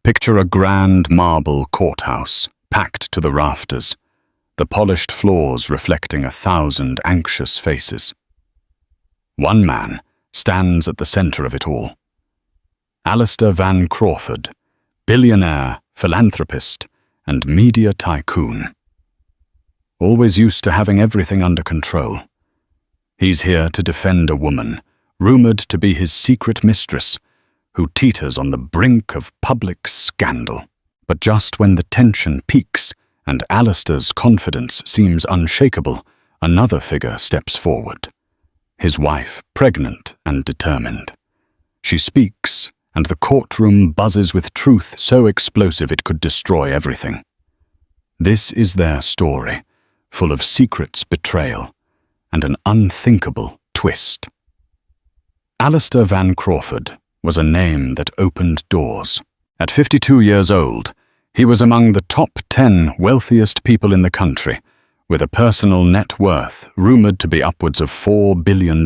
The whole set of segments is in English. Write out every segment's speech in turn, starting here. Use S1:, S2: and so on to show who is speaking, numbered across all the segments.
S1: Picture a grand marble courthouse, packed to the rafters, the polished floors reflecting 1,000 anxious faces. One man stands at the center of it all. Alistair Van Crawford, billionaire, philanthropist, and media tycoon. Always used to having everything under control. He's here to defend a woman, rumored to be his secret mistress, who teeters on the brink of public scandal. But just when the tension peaks and Alistair's confidence seems unshakable, another figure steps forward. His wife, pregnant and determined. She speaks, and the courtroom buzzes with truth so explosive it could destroy everything. This is their story, full of secrets, betrayal, and an unthinkable twist. Alistair Van Crawford was a name that opened doors. At 52 years old, he was among the top 10 wealthiest people in the country, with a personal net worth rumored to be upwards of $4 billion.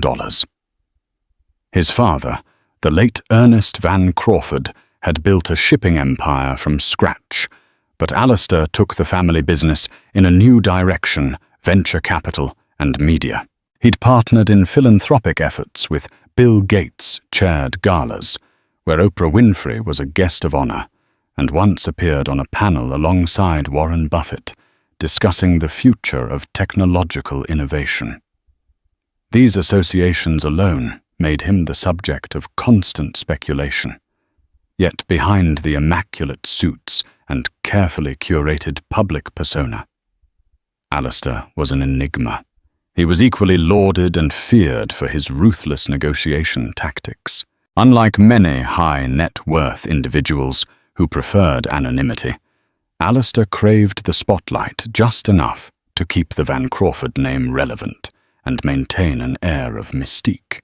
S1: His father, the late Ernest Van Crawford, had built a shipping empire from scratch, but Alistair took the family business in a new direction, venture capital and media. He'd partnered in philanthropic efforts with Bill Gates chaired galas, where Oprah Winfrey was a guest of honor, and once appeared on a panel alongside Warren Buffett, discussing the future of technological innovation. These associations alone made him the subject of constant speculation. Yet behind the immaculate suits and carefully curated public persona, Alistair was an enigma. He was equally lauded and feared for his ruthless negotiation tactics. Unlike many high net worth individuals who preferred anonymity, Alistair craved the spotlight just enough to keep the Van Crawford name relevant and maintain an air of mystique.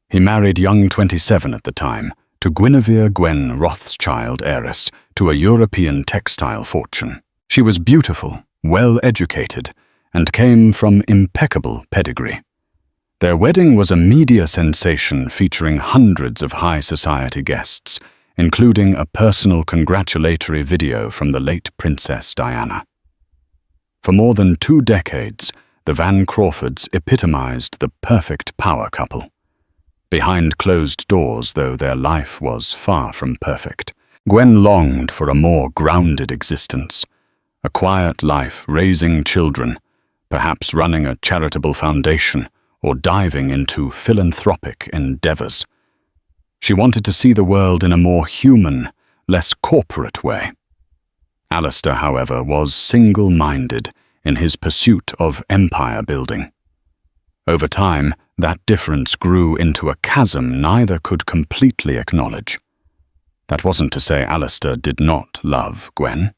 S1: He married young 27 at the time to Guinevere Gwen Rothschild, heiress to a European textile fortune. She was beautiful, well-educated, and came from impeccable pedigree. Their wedding was a media sensation featuring hundreds of high society guests, including a personal congratulatory video from the late Princess Diana. For more than 2 decades, the Van Crawfords epitomized the perfect power couple. Behind closed doors, though, their life was far from perfect. Gwen longed for a more grounded existence, a quiet life raising children, perhaps running a charitable foundation or diving into philanthropic endeavors. She wanted to see the world in a more human, less corporate way. Alistair, however, was single-minded in his pursuit of empire building. Over time, that difference grew into a chasm neither could completely acknowledge. That wasn't to say Alistair did not love Gwen.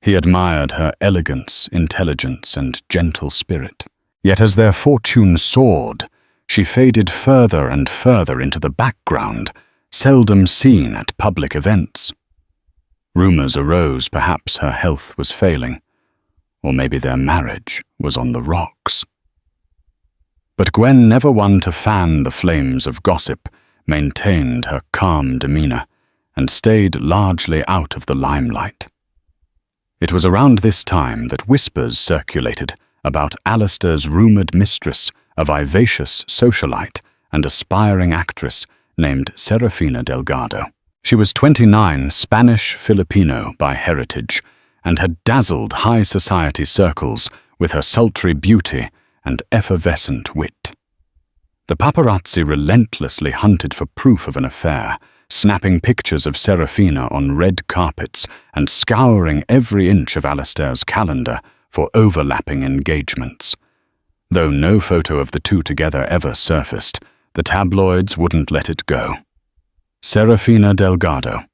S1: He admired her elegance, intelligence, and gentle spirit. Yet as their fortune soared, she faded further and further into the background, seldom seen at public events. Rumors arose perhaps her health was failing, or maybe their marriage was on the rocks. But Gwen, never one to fan the flames of gossip, maintained her calm demeanor and stayed largely out of the limelight. It was around this time that whispers circulated about Alistair's rumored mistress, a vivacious socialite and aspiring actress named Serafina Delgado. She was 29, Spanish-Filipino by heritage, and had dazzled high society circles with her sultry beauty and effervescent wit. The paparazzi relentlessly hunted for proof of an affair, snapping pictures of Serafina on red carpets and scouring every inch of Alistair's calendar for overlapping engagements. Though no photo of the two together ever surfaced, the tabloids wouldn't let it go. Serafina Delgado,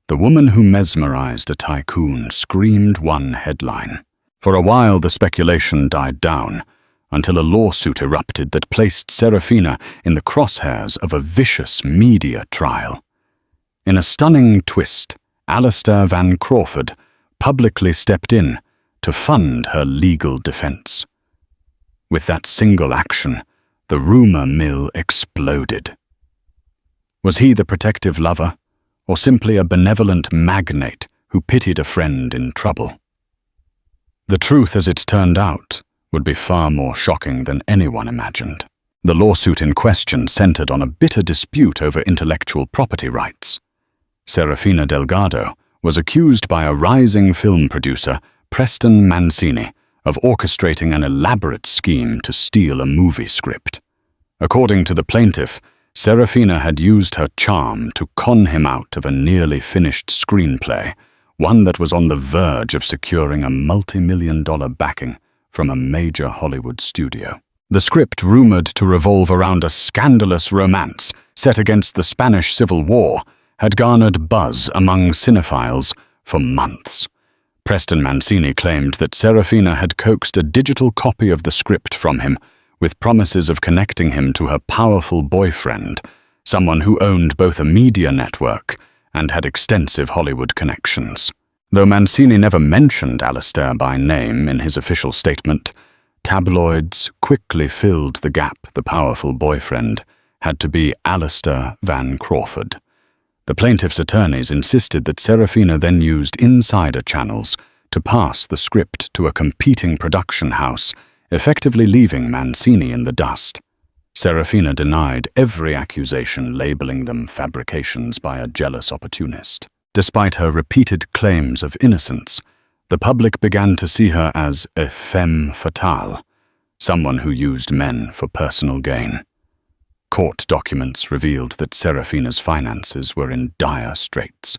S1: the woman who mesmerized a tycoon, screamed one headline. For a while the speculation died down, until a lawsuit erupted that placed Serafina in the crosshairs of a vicious media trial. In a stunning twist, Alistair Van Crawford publicly stepped in to fund her legal defense. With that single action, the rumor mill exploded. Was he the protective lover, or simply a benevolent magnate who pitied a friend in trouble. The truth, as it turned out, would be far more shocking than anyone imagined. The lawsuit in question centered on a bitter dispute over intellectual property rights. Serafina Delgado was accused by a rising film producer, Preston Mancini, of orchestrating an elaborate scheme to steal a movie script. According to the plaintiff, Serafina had used her charm to con him out of a nearly finished screenplay, one that was on the verge of securing a multi-million-dollar backing from a major Hollywood studio. The script, rumored to revolve around a scandalous romance set against the Spanish Civil War, had garnered buzz among cinephiles for months. Preston Mancini claimed that Serafina had coaxed a digital copy of the script from him with promises of connecting him to her powerful boyfriend, someone who owned both a media network and had extensive Hollywood connections. Though Mancini never mentioned Alistair by name in his official statement, tabloids quickly filled the gap the powerful boyfriend had to be Alistair Van Crawford. The plaintiff's attorneys insisted that Serafina then used insider channels to pass the script to a competing production house, effectively leaving Mancini in the dust. Serafina denied every accusation, labeling them fabrications by a jealous opportunist. Despite her repeated claims of innocence, the public began to see her as a femme fatale, someone who used men for personal gain. Court documents revealed that Serafina's finances were in dire straits.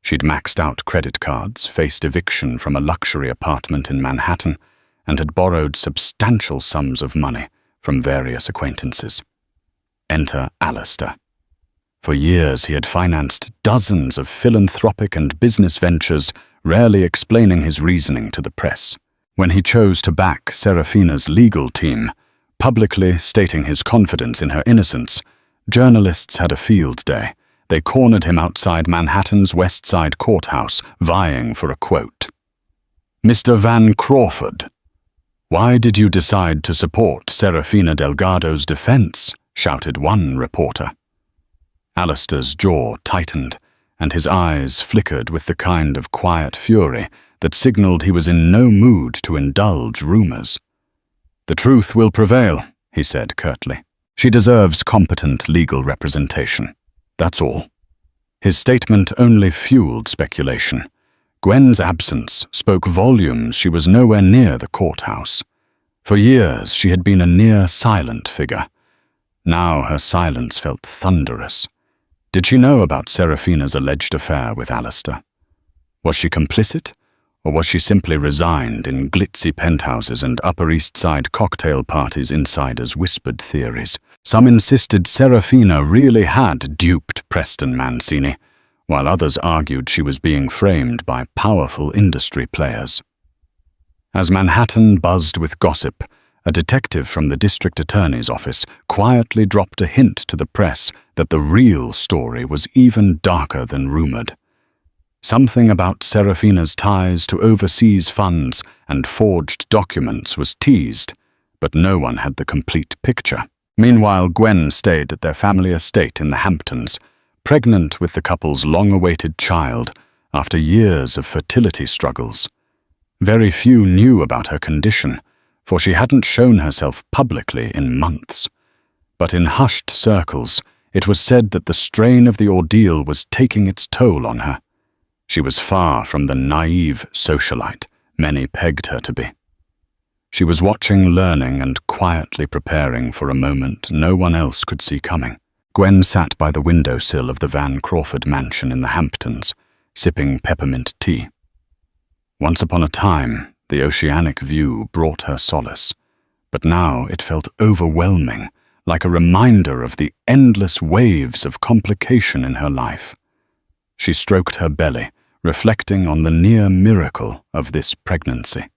S1: She'd maxed out credit cards, faced eviction from a luxury apartment in Manhattan, and had borrowed substantial sums of money from various acquaintances. Enter Alistair. For years he had financed dozens of philanthropic and business ventures, rarely explaining his reasoning to the press. When he chose to back Serafina's legal team, publicly stating his confidence in her innocence, journalists had a field day. They cornered him outside Manhattan's West Side courthouse, vying for a quote. "Mr. Van Crawford, why did you decide to support Serafina Delgado's defense?" shouted one reporter. Alistair's jaw tightened, and his eyes flickered with the kind of quiet fury that signaled he was in no mood to indulge rumors. "The truth will prevail," he said curtly. "She deserves competent legal representation. That's all." His statement only fueled speculation. Gwen's absence spoke volumes. She was nowhere near the courthouse. For years, she had been a near-silent figure. Now her silence felt thunderous. Did she know about Serafina's alleged affair with Alistair? Was she complicit, or was she simply resigned in glitzy penthouses and Upper East Side cocktail parties insiders whispered theories? Some insisted Serafina really had duped Preston Mancini, while others argued she was being framed by powerful industry players. As Manhattan buzzed with gossip, a detective from the district attorney's office quietly dropped a hint to the press that the real story was even darker than rumored. Something about Serafina's ties to overseas funds and forged documents was teased, but no one had the complete picture. Meanwhile, Gwen stayed at their family estate in the Hamptons, pregnant with the couple's long-awaited child after years of fertility struggles. Very few knew about her condition, for she hadn't shown herself publicly in months. But in hushed circles, it was said that the strain of the ordeal was taking its toll on her. She was far from the naive socialite many pegged her to be. She was watching, learning, and quietly preparing for a moment no one else could see coming. Gwen sat by the windowsill of the Van Crawford mansion in the Hamptons, sipping peppermint tea. Once upon a time, the oceanic view brought her solace, but now it felt overwhelming, like a reminder of the endless waves of complication in her life. She stroked her belly, reflecting on the near miracle of this pregnancy.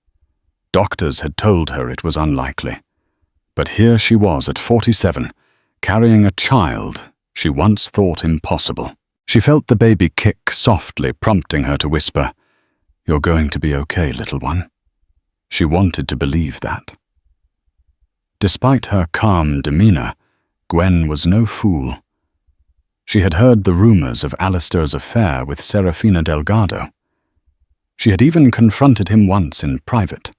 S1: Doctors had told her it was unlikely, but here she was at 47, carrying a child she once thought impossible. She felt the baby kick softly, prompting her to whisper, "You're going to be okay, little one." She wanted to believe that. Despite her calm demeanor, Gwen was no fool. She had heard the rumors of Alistair's affair with Serafina Delgado. She had even confronted him once in private.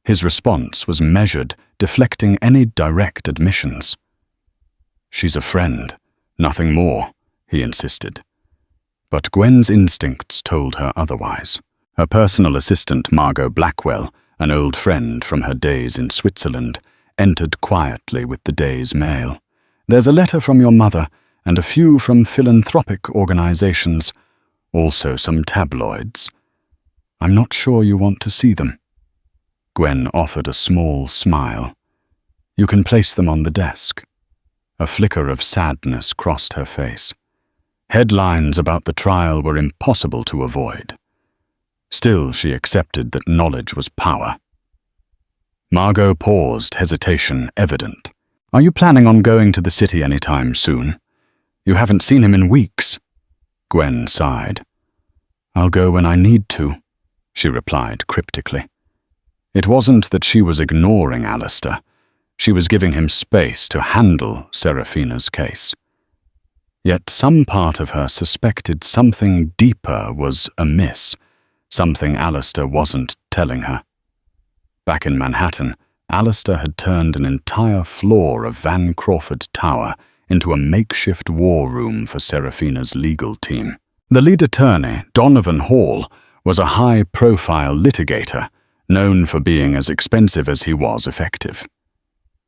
S1: His response was measured, deflecting any direct admissions. "She's a friend, nothing more," he insisted. But Gwen's instincts told her otherwise. Her personal assistant, Margot Blackwell, an old friend from her days in Switzerland, entered quietly with the day's mail. "There's a letter from your mother, and a few from philanthropic organizations, also some tabloids. I'm not sure you want to see them." Gwen offered a small smile. "You can place them on the desk." A flicker of sadness crossed her face. Headlines about the trial were impossible to avoid. Still, she accepted that knowledge was power. Margot paused, hesitation evident. "Are you planning on going to the city anytime soon? You haven't seen him in weeks." Gwen sighed. "I'll go when I need to," she replied cryptically. It wasn't that she was ignoring Alistair. She was giving him space to handle Serafina's case. Yet some part of her suspected something deeper was amiss, something Alistair wasn't telling her. Back in Manhattan, Alistair had turned an entire floor of Van Crawford Tower into a makeshift war room for Serafina's legal team. The lead attorney, Donovan Hall, was a high-profile litigator, known for being as expensive as he was effective.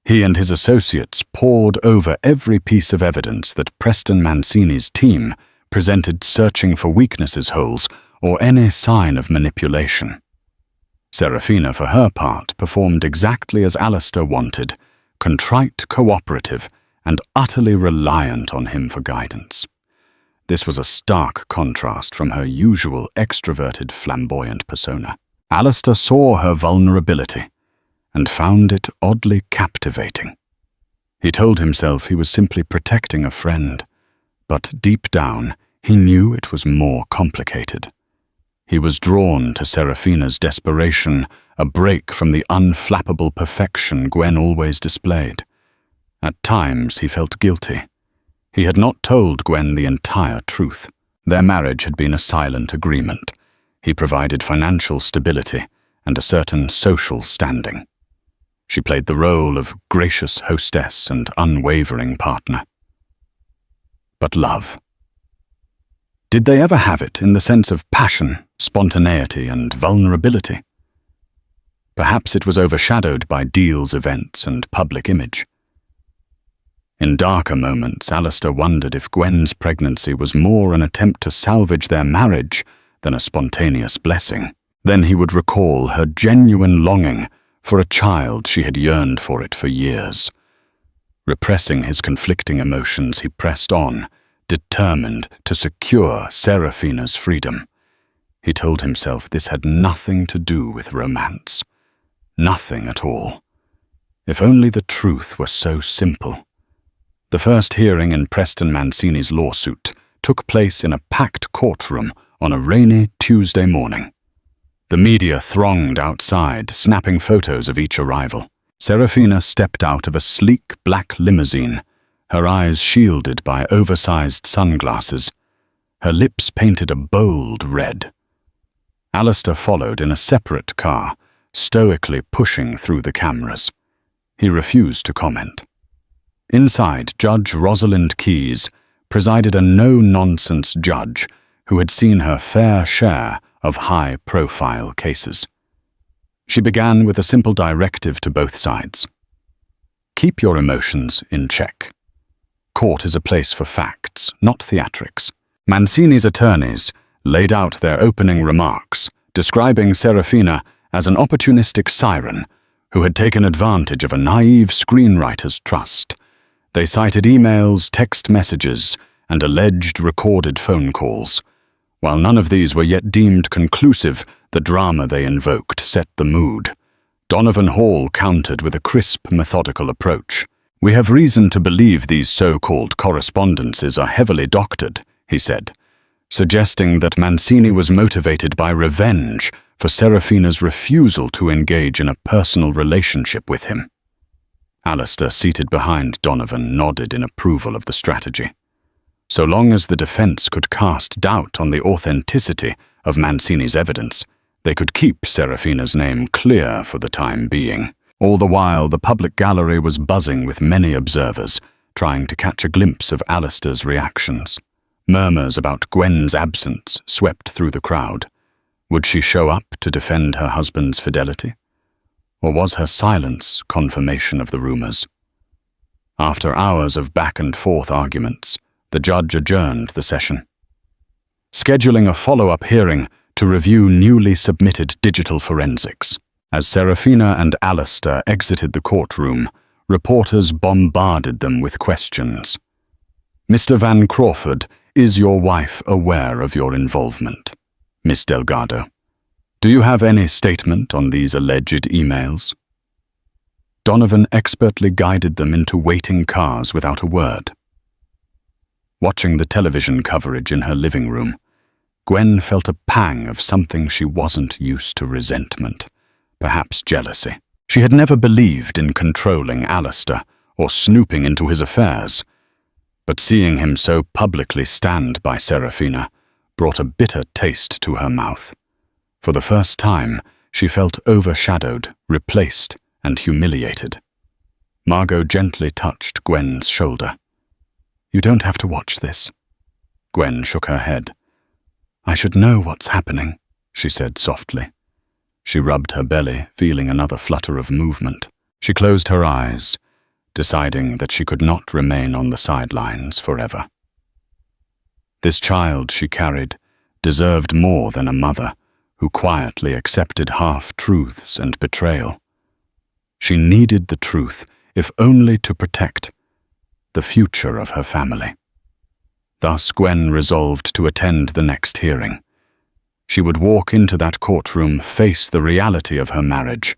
S1: He and his associates pored over every piece of evidence that Preston Mancini's team presented, searching for weaknesses, holes, or any sign of manipulation. Serafina, for her part, performed exactly as Alistair wanted, contrite, cooperative, and utterly reliant on him for guidance. This was a stark contrast from her usual extroverted, flamboyant persona. Alistair saw her vulnerability and found it oddly captivating. He told himself he was simply protecting a friend, but deep down he knew it was more complicated. He was drawn to Serafina's desperation, a break from the unflappable perfection Gwen always displayed. At times he felt guilty. He had not told Gwen the entire truth. Their marriage had been a silent agreement. He provided financial stability and a certain social standing. She played the role of gracious hostess and unwavering partner. But love. Did they ever have it in the sense of passion, spontaneity, and vulnerability? Perhaps it was overshadowed by Deal's events and public image. In darker moments, Alistair wondered if Gwen's pregnancy was more an attempt to salvage their marriage than a spontaneous blessing. Then he would recall her genuine longing for a child she had yearned for it for years. Repressing his conflicting emotions, he pressed on, determined to secure Serafina's freedom. He told himself this had nothing to do with romance. Nothing at all. If only the truth were so simple. The first hearing in Preston Mancini's lawsuit took place in a packed courtroom on a rainy Tuesday morning. The media thronged outside, snapping photos of each arrival. Serafina stepped out of a sleek black limousine, her eyes shielded by oversized sunglasses, her lips painted a bold red. Alistair followed in a separate car, stoically pushing through the cameras. He refused to comment. Inside, Judge Rosalind Keyes presided, a no-nonsense judge who had seen her fair share of high-profile cases. She began with a simple directive to both sides. Keep your emotions in check. Court is a place for facts, not theatrics. Mancini's attorneys laid out their opening remarks, describing Serafina as an opportunistic siren who had taken advantage of a naive screenwriter's trust. They cited emails, text messages, and alleged recorded phone calls. While none of these were yet deemed conclusive, the drama they invoked set the mood. Donovan Hall countered with a crisp, methodical approach. "We have reason to believe these so-called correspondences are heavily doctored," he said, suggesting that Mancini was motivated by revenge for Serafina's refusal to engage in a personal relationship with him. Alistair, seated behind Donovan, nodded in approval of the strategy. So long as the defense could cast doubt on the authenticity of Mancini's evidence, they could keep Serafina's name clear for the time being. All the while, the public gallery was buzzing with many observers, trying to catch a glimpse of Alistair's reactions. Murmurs about Gwen's absence swept through the crowd. Would she show up to defend her husband's fidelity? Or was her silence confirmation of the rumors? After hours of back-and-forth arguments, the judge adjourned the session, scheduling a follow-up hearing to review newly submitted digital forensics. As Serafina and Alistair exited the courtroom, reporters bombarded them with questions. "Mr. Van Crawford, is your wife aware of your involvement? Miss Delgado, do you have any statement on these alleged emails?" Donovan expertly guided them into waiting cars without a word. Watching the television coverage in her living room, Gwen felt a pang of something she wasn't used to: resentment, perhaps jealousy. She had never believed in controlling Alistair or snooping into his affairs, but seeing him so publicly stand by Serafina brought a bitter taste to her mouth. For the first time, she felt overshadowed, replaced, and humiliated. Margot gently touched Gwen's shoulder. "You don't have to watch this." Gwen shook her head. "I should know what's happening," she said softly. She rubbed her belly, feeling another flutter of movement. She closed her eyes, deciding that she could not remain on the sidelines forever. This child she carried deserved more than a mother who quietly accepted half-truths and betrayal. She needed the truth, if only to protect the future of her family. Thus Gwen resolved to attend the next hearing. She would walk into that courtroom, face the reality of her marriage,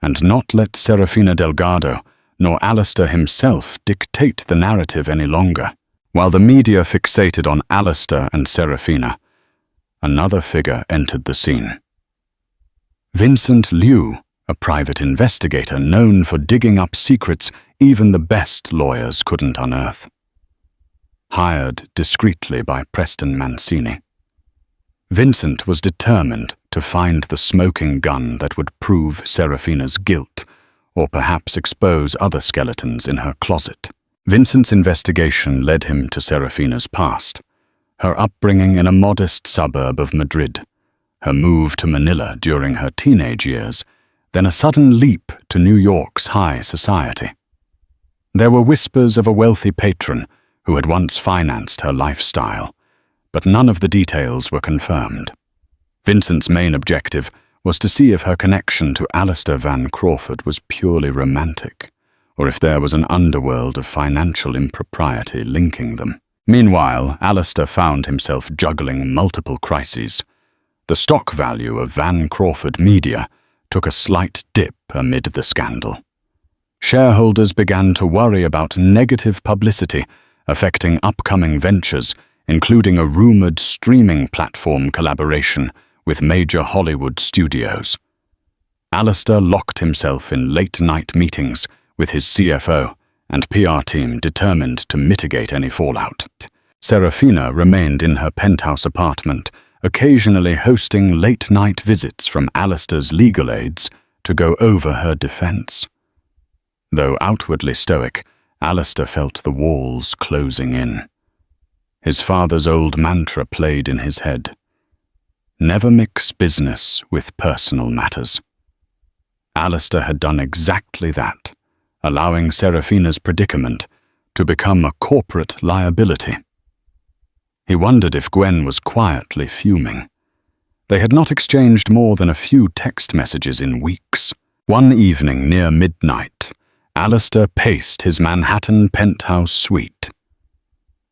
S1: and not let Serafina Delgado nor Alistair himself dictate the narrative any longer. While the media fixated on Alistair and Serafina, another figure entered the scene. Vincent Liu, a private investigator known for digging up secrets even the best lawyers couldn't unearth. Hired discreetly by Preston Mancini, Vincent was determined to find the smoking gun that would prove Serafina's guilt, or perhaps expose other skeletons in her closet. Vincent's investigation led him to Serafina's past, her upbringing in a modest suburb of Madrid, her move to Manila during her teenage years, then a sudden leap to New York's high society. There were whispers of a wealthy patron who had once financed her lifestyle, but none of the details were confirmed. Vincent's main objective was to see if her connection to Alistair Van Crawford was purely romantic, or if there was an underworld of financial impropriety linking them. Meanwhile, Alistair found himself juggling multiple crises. The stock value of Van Crawford Media took a slight dip amid the scandal. Shareholders began to worry about negative publicity affecting upcoming ventures, including a rumored streaming platform collaboration with major Hollywood studios. Alistair locked himself in late-night meetings with his CFO and PR team determined to mitigate any fallout. Serafina remained in her penthouse apartment, occasionally hosting late-night visits from Alistair's legal aides to go over her defense. Though outwardly stoic, Alistair felt the walls closing in. His father's old mantra played in his head: never mix business with personal matters. Alistair had done exactly that, allowing Serafina's predicament to become a corporate liability. He wondered if Gwen was quietly fuming. They had not exchanged more than a few text messages in weeks. One evening near midnight, Alistair paced his Manhattan penthouse suite.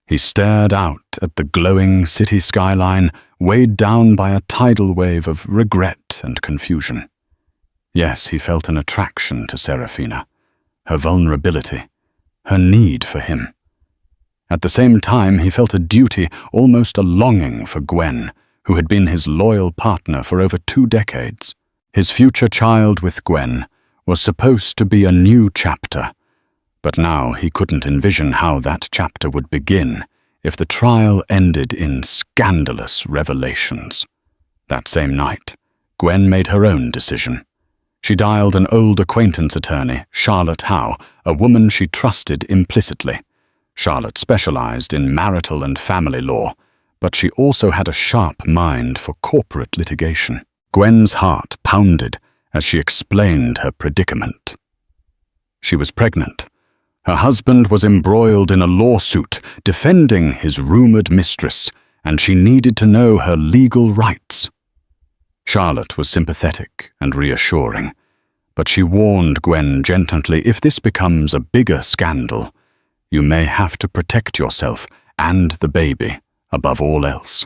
S1: He stared out at the glowing city skyline, weighed down by a tidal wave of regret and confusion. Yes, he felt an attraction to Serafina, her vulnerability, her need for him. At the same time, he felt a duty, almost a longing for Gwen, who had been his loyal partner for over 2 decades. His future child with Gwen was supposed to be a new chapter, but now he couldn't envision how that chapter would begin if the trial ended in scandalous revelations. That same night, Gwen made her own decision. She dialed an old acquaintance attorney, Charlotte Howe, a woman she trusted implicitly. Charlotte specialized in marital and family law, but she also had a sharp mind for corporate litigation. Gwen's heart pounded as she explained her predicament. She was pregnant. Her husband was embroiled in a lawsuit defending his rumored mistress, and she needed to know her legal rights. Charlotte was sympathetic and reassuring, but she warned Gwen gently, if this becomes a bigger scandal, you may have to protect yourself and the baby above all else.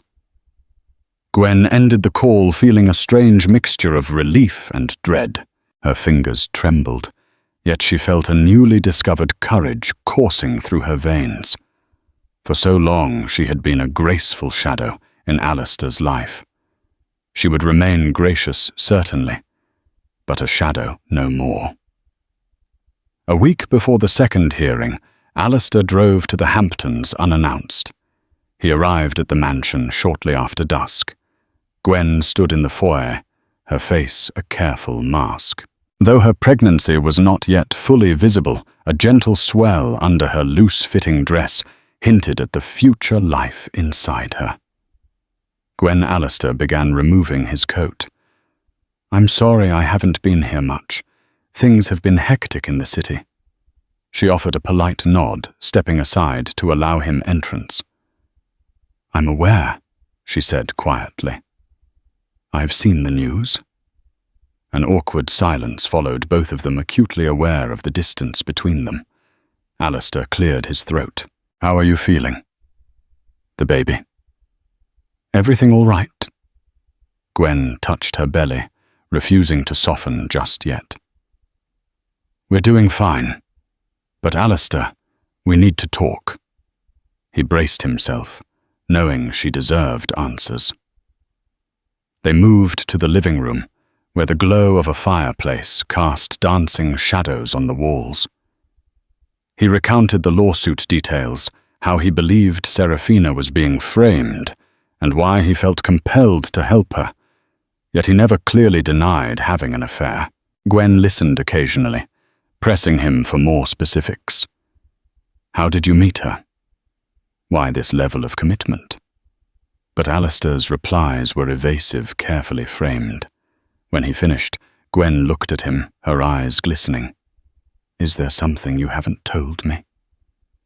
S1: Gwen ended the call feeling a strange mixture of relief and dread. Her fingers trembled, yet she felt a newly discovered courage coursing through her veins. For so long she had been a graceful shadow in Alistair's life. She would remain gracious, certainly, but a shadow no more. A week before the second hearing, Alistair drove to the Hamptons unannounced. He arrived at the mansion shortly after dusk. Gwen stood in the foyer, her face a careful mask. Though her pregnancy was not yet fully visible, a gentle swell under her loose-fitting dress hinted at the future life inside her. Gwen Alistair began removing his coat. "I'm sorry I haven't been here much. Things have been hectic in the city." She offered a polite nod, stepping aside to allow him entrance. "I'm aware," she said quietly. "I've seen the news." An awkward silence followed, both of them acutely aware of the distance between them. Alistair cleared his throat. "How are you feeling?" "The baby." "Everything all right?" Gwen touched her belly, refusing to soften just yet. "We're doing fine. But Alistair, we need to talk." He braced himself, knowing she deserved answers. They moved to the living room, where the glow of a fireplace cast dancing shadows on the walls. He recounted the lawsuit details, how he believed Serafina was being framed, and why he felt compelled to help her. Yet he never clearly denied having an affair. Gwen listened occasionally, pressing him for more specifics. "How did you meet her? Why this level of commitment?" But Alistair's replies were evasive, carefully framed. When he finished, Gwen looked at him, her eyes glistening. "Is there something you haven't told me?"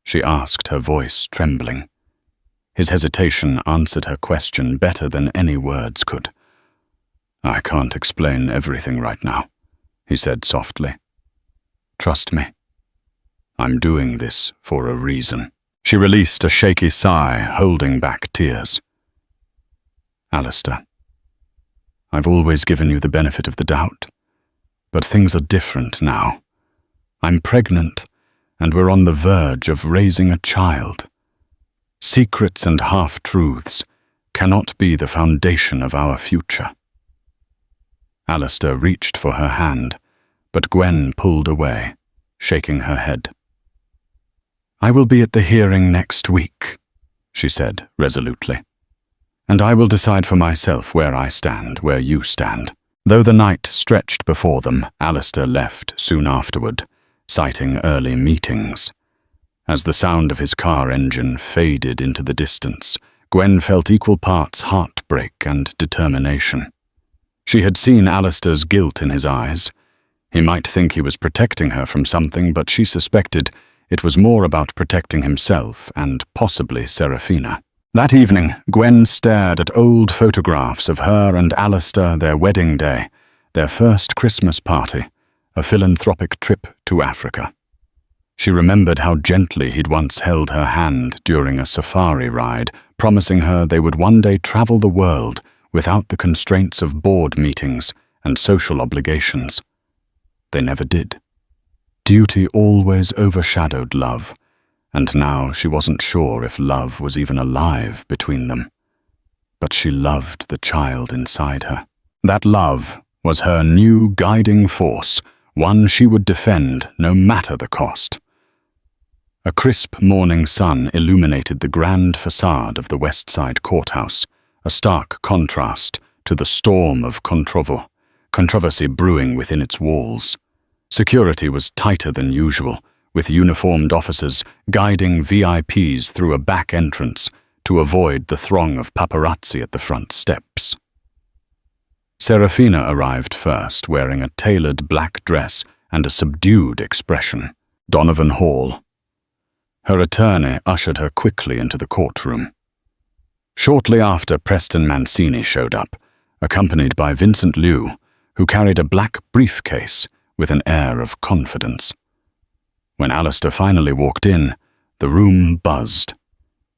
S1: she asked, her voice trembling. His hesitation answered her question better than any words could. "I can't explain everything right now," he said softly. "Trust me. I'm doing this for a reason." She released a shaky sigh, holding back tears. "Alistair, I've always given you the benefit of the doubt, but things are different now. I'm pregnant, and we're on the verge of raising a child. Secrets and half-truths cannot be the foundation of our future." Alistair reached for her hand, but Gwen pulled away, shaking her head. "I will be at the hearing next week," she said resolutely. "And I will decide for myself where I stand, where you stand." Though the night stretched before them, Alistair left soon afterward, citing early meetings. As the sound of his car engine faded into the distance, Gwen felt equal parts heartbreak and determination. She had seen Alistair's guilt in his eyes. He might think he was protecting her from something, but she suspected it was more about protecting himself and possibly Serafina. That evening, Gwen stared at old photographs of her and Alistair, their wedding day, their first Christmas party, a philanthropic trip to Africa. She remembered how gently he'd once held her hand during a safari ride, promising her they would one day travel the world without the constraints of board meetings and social obligations. They never did. Duty always overshadowed love, and now she wasn't sure if love was even alive between them. But she loved the child inside her. That love was her new guiding force, one she would defend no matter the cost. A crisp morning sun illuminated the grand facade of the West Side Courthouse, a stark contrast to the storm of controversy brewing within its walls. Security was tighter than usual, with uniformed officers guiding VIPs through a back entrance to avoid the throng of paparazzi at the front steps. Serafina arrived first, wearing a tailored black dress and a subdued expression. Donovan Hall. Her attorney ushered her quickly into the courtroom. Shortly after, Preston Mancini showed up, accompanied by Vincent Liu, who carried a black briefcase with an air of confidence. When Alistair finally walked in, the room buzzed.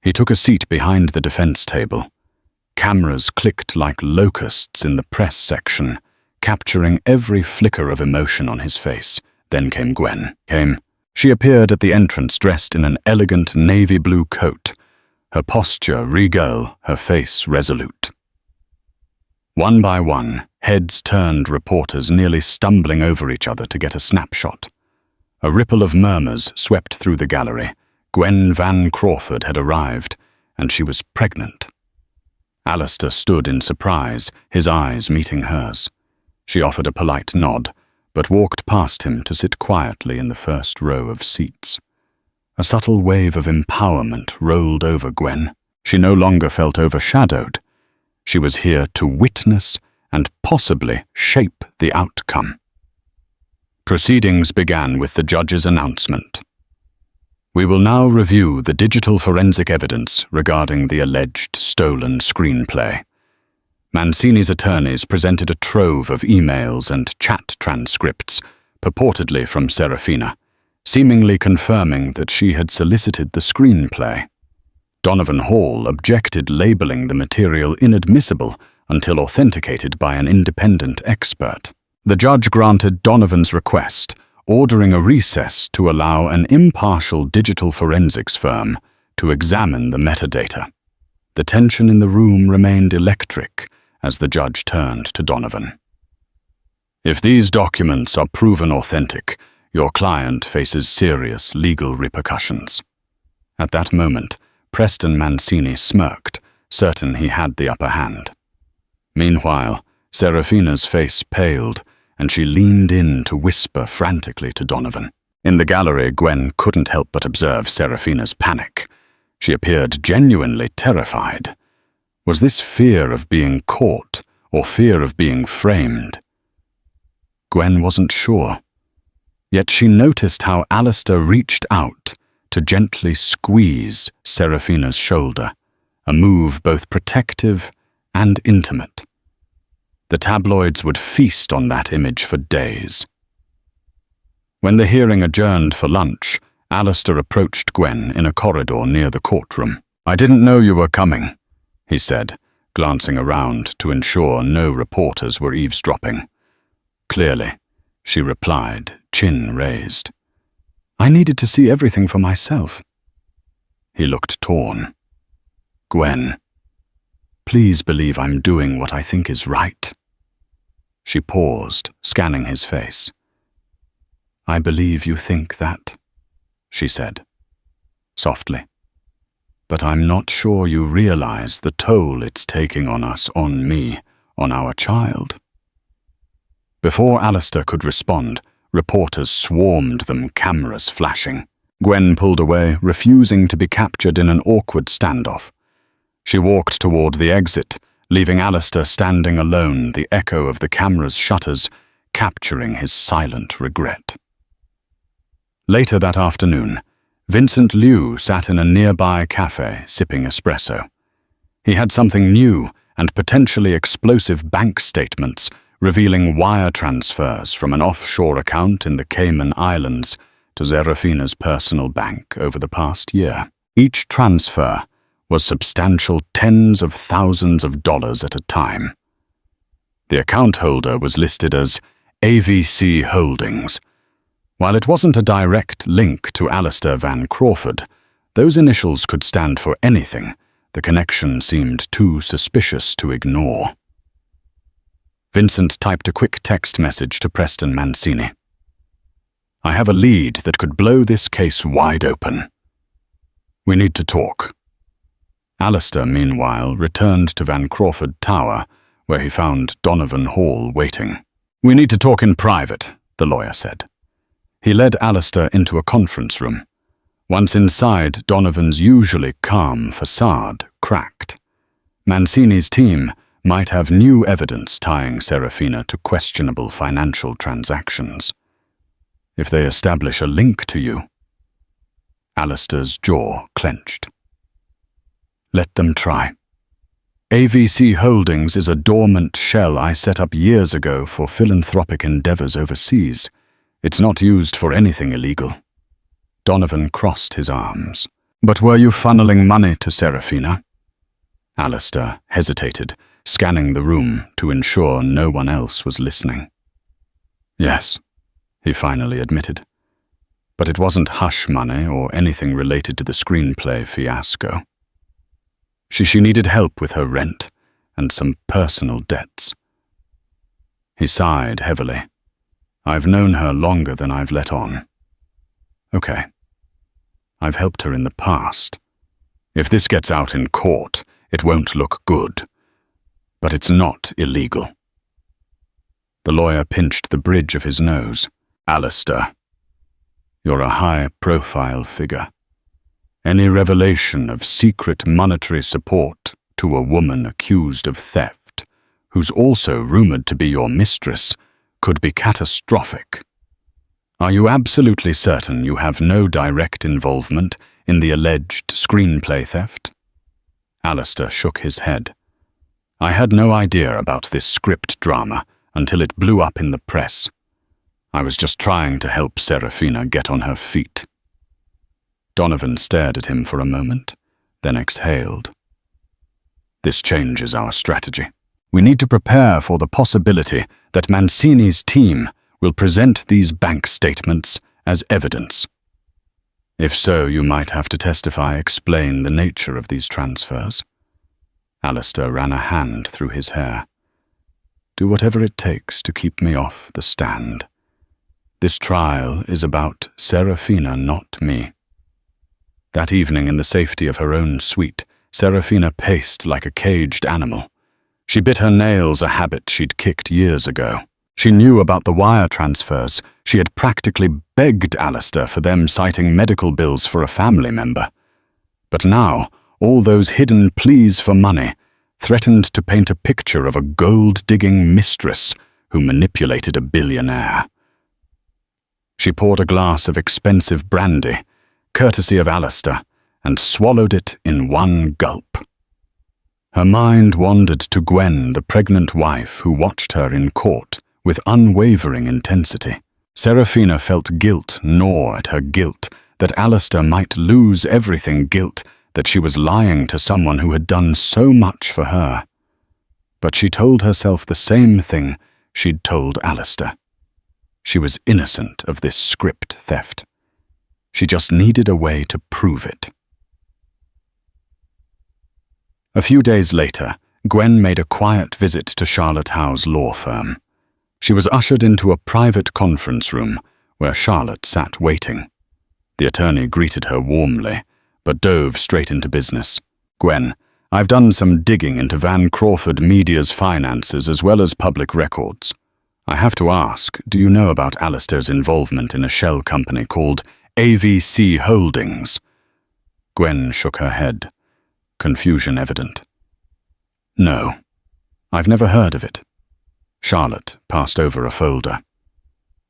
S1: He took a seat behind the defense table. Cameras clicked like locusts in the press section, capturing every flicker of emotion on his face. Then came Gwen. She appeared at the entrance dressed in an elegant navy blue coat, her posture regal, her face resolute. One by one, heads turned reporters, nearly stumbling over each other to get a snapshot. A ripple of murmurs swept through the gallery. Gwen Van Crawford had arrived, and she was pregnant. Alistair stood in surprise, his eyes meeting hers. She offered a polite nod, but walked past him to sit quietly in the first row of seats. A subtle wave of empowerment rolled over Gwen. She no longer felt overshadowed. She was here to witness and possibly shape the outcome. Proceedings began with the judge's announcement. We will now review the digital forensic evidence regarding the alleged stolen screenplay. Mancini's attorneys presented a trove of emails and chat transcripts, purportedly from Serafina, seemingly confirming that she had solicited the screenplay. Donovan Hall objected, labeling the material inadmissible until authenticated by an independent expert. The judge granted Donovan's request, ordering a recess to allow an impartial digital forensics firm to examine the metadata. The tension in the room remained electric as the judge turned to Donovan. If these documents are proven authentic, your client faces serious legal repercussions. At that moment, Preston Mancini smirked, certain he had the upper hand. Meanwhile, Serafina's face paled, and she leaned in to whisper frantically to Donovan. In the gallery, Gwen couldn't help but observe Serafina's panic. She appeared genuinely terrified. Was this fear of being caught or fear of being framed? Gwen wasn't sure. Yet she noticed how Alistair reached out to gently squeeze Serafina's shoulder, a move both protective and intimate. The tabloids would feast on that image for days. When the hearing adjourned for lunch, Alistair approached Gwen in a corridor near the courtroom. I didn't know you were coming, he said, glancing around to ensure no reporters were eavesdropping. Clearly, she replied, chin raised. I needed to see everything for myself. He looked torn. Gwen, please believe I'm doing what I think is right. She paused, scanning his face. I believe you think that, she said, softly. But I'm not sure you realize the toll it's taking on us, on me, on our child. Before Alistair could respond, reporters swarmed them, cameras flashing. Gwen pulled away, refusing to be captured in an awkward standoff. She walked toward the exit, leaving Alistair standing alone, the echo of the camera's shutters capturing his silent regret. Later that afternoon, Vincent Liu sat in a nearby cafe sipping espresso. He had something new and potentially explosive bank statements revealing wire transfers from an offshore account in the Cayman Islands to Serafina's personal bank over the past year. Each transfer was substantial tens of thousands of dollars at a time. The account holder was listed as AVC Holdings. While it wasn't a direct link to Alistair Van Crawford, those initials could stand for anything. The connection seemed too suspicious to ignore. Vincent typed a quick text message to Preston Mancini. I have a lead that could blow this case wide open. We need to talk. Alistair, meanwhile, returned to Van Crawford Tower, where he found Donovan Hall waiting. We need to talk in private, the lawyer said. He led Alistair into a conference room. Once inside, Donovan's usually calm facade cracked. Mancini's team might have new evidence tying Serafina to questionable financial transactions. If they establish a link to you... Alistair's jaw clenched. Let them try. AVC Holdings is a dormant shell I set up years ago for philanthropic endeavors overseas. It's not used for anything illegal. Donovan crossed his arms. But were you funneling money to Serafina? Alistair hesitated, scanning the room to ensure no one else was listening. Yes, he finally admitted. But it wasn't hush money or anything related to the screenplay fiasco. She needed help with her rent and some personal debts. He sighed heavily. I've known her longer than I've let on. Okay. I've helped her in the past. If this gets out in court, it won't look good. But it's not illegal. The lawyer pinched the bridge of his nose. Alistair, you're a high-profile figure. Any revelation of secret monetary support to a woman accused of theft, who's also rumored to be your mistress, could be catastrophic. Are you absolutely certain you have no direct involvement in the alleged screenplay theft? Alistair shook his head. I had no idea about this script drama until it blew up in the press. I was just trying to help Serafina get on her feet. Donovan stared at him for a moment, then exhaled. This changes our strategy. We need to prepare for the possibility that Mancini's team will present these bank statements as evidence. If so, you might have to explain the nature of these transfers. Alistair ran a hand through his hair. Do whatever it takes to keep me off the stand. This trial is about Serafina, not me. That evening, in the safety of her own suite, Serafina paced like a caged animal. She bit her nails, a habit she'd kicked years ago. She knew about the wire transfers. She had practically begged Alistair for them, citing medical bills for a family member. But now, all those hidden pleas for money threatened to paint a picture of a gold-digging mistress who manipulated a billionaire. She poured a glass of expensive brandy, courtesy of Alistair, and swallowed it in one gulp. Her mind wandered to Gwen, the pregnant wife who watched her in court with unwavering intensity. Serafina felt guilt gnaw at her guilt, that Alistair might lose everything, guilt that she was lying to someone who had done so much for her. But she told herself the same thing she'd told Alistair. She was innocent of this script theft. She just needed a way to prove it. A few days later, Gwen made a quiet visit to Charlotte Howe's law firm. She was ushered into a private conference room where Charlotte sat waiting. The attorney greeted her warmly, but dove straight into business. Gwen, I've done some digging into Van Crawford Media's finances as well as public records. I have to ask, do you know about Alistair's involvement in a shell company called AVC Holdings? Gwen shook her head, confusion evident. No, I've never heard of it. Charlotte passed over a folder.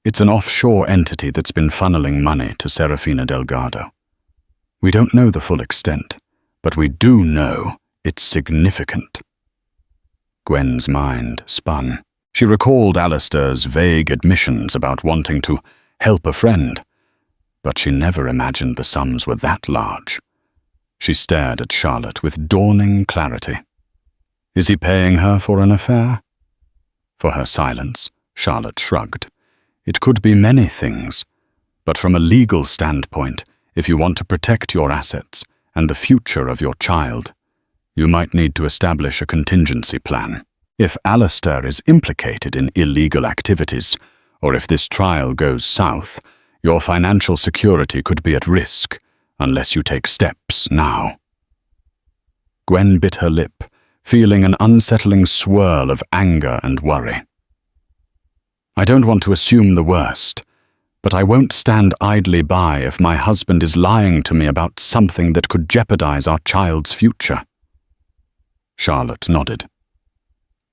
S1: It's an offshore entity that's been funneling money to Serafina Delgado. We don't know the full extent, but we do know it's significant. Gwen's mind spun. She recalled Alistair's vague admissions about wanting to help a friend, but she never imagined the sums were that large. She stared at Charlotte with dawning clarity. Is he paying her for an affair? For her silence, Charlotte shrugged. It could be many things, but from a legal standpoint, if you want to protect your assets and the future of your child, you might need to establish a contingency plan. If Alistair is implicated in illegal activities, or if this trial goes south, your financial security could be at risk, unless you take steps now." Gwen bit her lip, feeling an unsettling swirl of anger and worry. "I don't want to assume the worst, but I won't stand idly by if my husband is lying to me about something that could jeopardize our child's future." Charlotte nodded.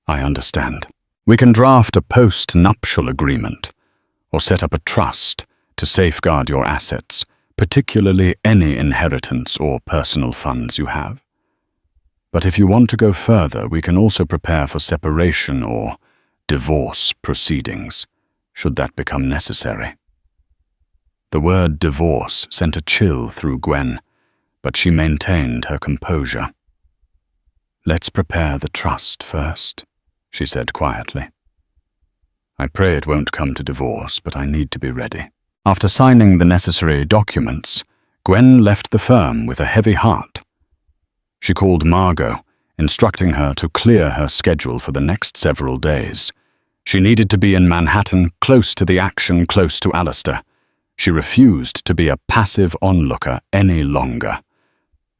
S1: "I understand. We can draft a post-nuptial agreement, or set up a trust to safeguard your assets, particularly any inheritance or personal funds you have. But if you want to go further, we can also prepare for separation or divorce proceedings, should that become necessary." The word divorce sent a chill through Gwen, but she maintained her composure. "Let's prepare the trust first," she said quietly. "I pray it won't come to divorce, but I need to be ready." After signing the necessary documents, Gwen left the firm with a heavy heart. She called Margot, instructing her to clear her schedule for the next several days. She needed to be in Manhattan, close to the action, close to Alistair. She refused to be a passive onlooker any longer.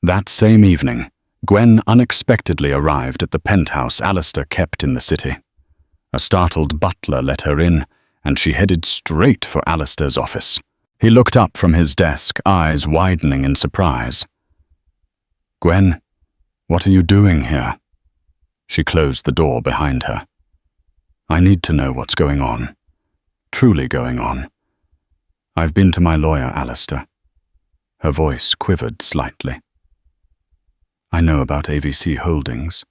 S1: That same evening, Gwen unexpectedly arrived at the penthouse Alistair kept in the city. A startled butler let her in, and she headed straight for Alistair's office. He looked up from his desk, eyes widening in surprise. "Gwen, what are you doing here?" She closed the door behind her. "I need to know what's going on. Truly going on. I've been to my lawyer, Alistair." Her voice quivered slightly. "I know about AVC Holdings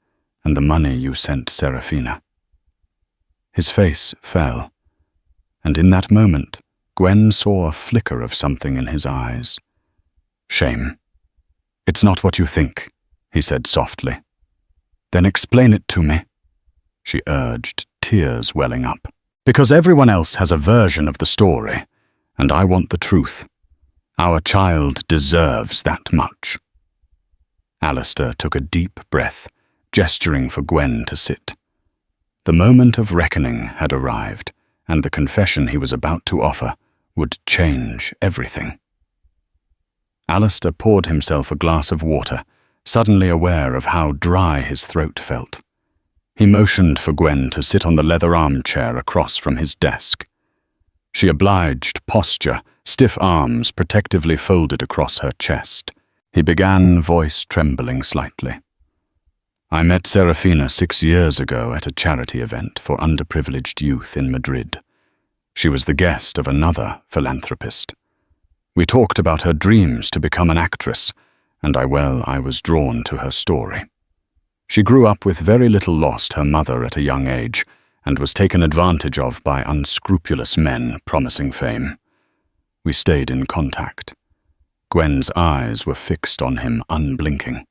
S1: and the money you sent Serafina." His face fell, and in that moment, Gwen saw a flicker of something in his eyes. "Shame. It's not what you think," he said softly. "Then explain it to me," she urged, tears welling up. "Because everyone else has a version of the story, and I want the truth. Our child deserves that much." Alistair took a deep breath, gesturing for Gwen to sit. The moment of reckoning had arrived, and the confession he was about to offer would change everything. Alistair poured himself a glass of water, suddenly aware of how dry his throat felt. He motioned for Gwen to sit on the leather armchair across from his desk. She obliged posture, stiff arms protectively folded across her chest. He began, voice trembling slightly. "I met Serafina 6 years ago at a charity event for underprivileged youth in Madrid. She was the guest of another philanthropist. We talked about her dreams to become an actress, and I was drawn to her story. She grew up with very little, lost her mother at a young age, and was taken advantage of by unscrupulous men promising fame. We stayed in contact." Gwen's eyes were fixed on him, unblinking.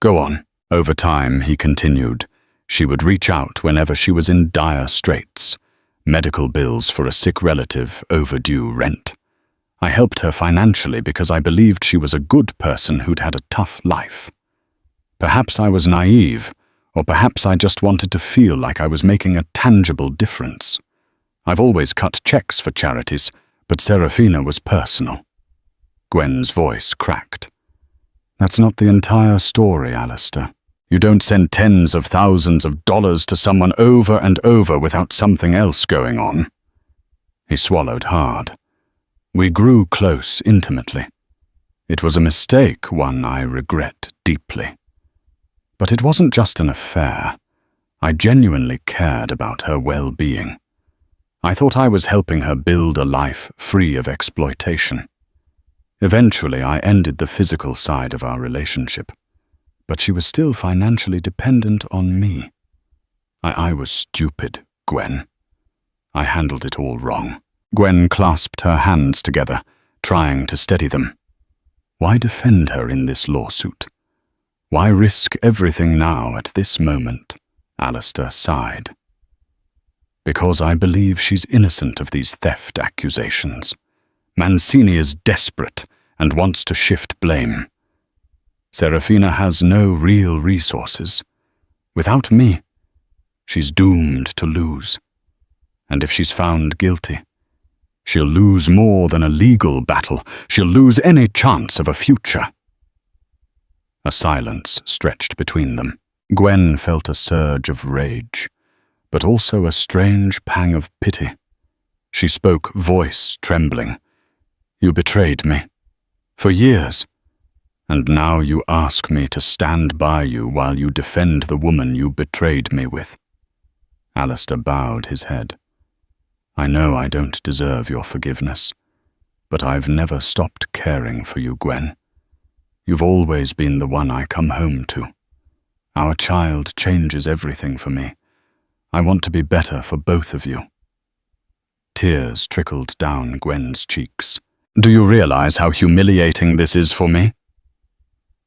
S1: "Go on." Over time, he continued, she would reach out whenever she was in dire straits. Medical bills for a sick relative, overdue rent. I helped her financially because I believed she was a good person who'd had a tough life. Perhaps I was naive, or perhaps I just wanted to feel like I was making a tangible difference. I've always cut checks for charities, but Serafina was personal." Gwen's voice cracked. "That's not the entire story, Alistair. You don't send tens of thousands of dollars to someone over and over without something else going on." He swallowed hard. "We grew close intimately. It was a mistake, one I regret deeply. But it wasn't just an affair. I genuinely cared about her well-being. I thought I was helping her build a life free of exploitation. Eventually, I ended the physical side of our relationship, but she was still financially dependent on me. I was stupid, Gwen. I handled it all wrong." Gwen clasped her hands together, trying to steady them. Why defend her in this lawsuit? Why risk everything now at this moment? Alistair sighed. "Because I believe she's innocent of these theft accusations. Mancini is desperate and wants to shift blame. Serafina has no real resources. Without me, she's doomed to lose. And if she's found guilty, She'll lose more than a legal battle. She'll lose any chance of a future. A silence stretched between them. Gwen felt a surge of rage, but also a strange pang of pity. She spoke, voice trembling. You betrayed me. For years. And now you ask me to stand by you while you defend the woman you betrayed me with. Alistair bowed his head. I know I don't deserve your forgiveness, but I've never stopped caring for you, Gwen. You've always been the one I come home to. Our child changes everything for me. I want to be better for both of you. Tears trickled down Gwen's cheeks. Do you realize how humiliating this is for me?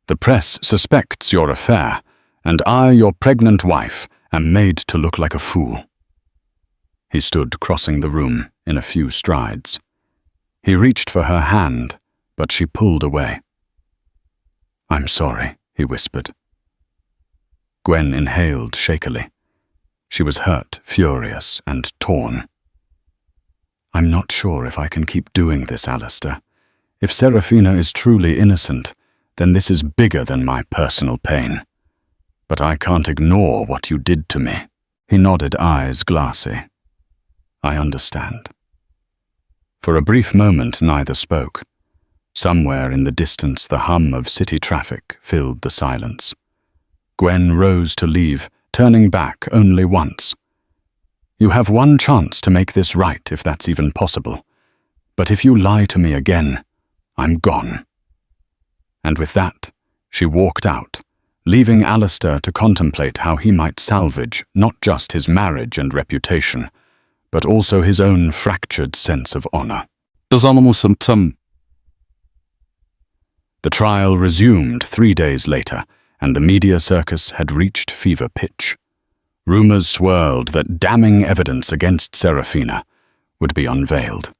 S1: The press suspects your affair, and I, your pregnant wife, am made to look like a fool. He stood crossing the room in a few strides. He reached for her hand, but she pulled away. I'm sorry, he whispered. Gwen inhaled shakily. She was hurt, furious, and torn. I'm not sure if I can keep doing this, Alistair. If Serafina is truly innocent, then this is bigger than my personal pain. But I can't ignore what you did to me. He nodded, eyes glassy. I understand. For a brief moment, neither spoke. Somewhere in the distance, the hum of city traffic filled the silence. Gwen rose to leave, turning back only once. You have one chance to make this right, if that's even possible. But if you lie to me again, I'm gone. And with that, she walked out, leaving Alistair to contemplate how he might salvage not just his marriage and reputation, but also his own fractured sense of honor. The trial resumed 3 days later, and the media circus had reached fever pitch. Rumors swirled that damning evidence against Serafina would be unveiled.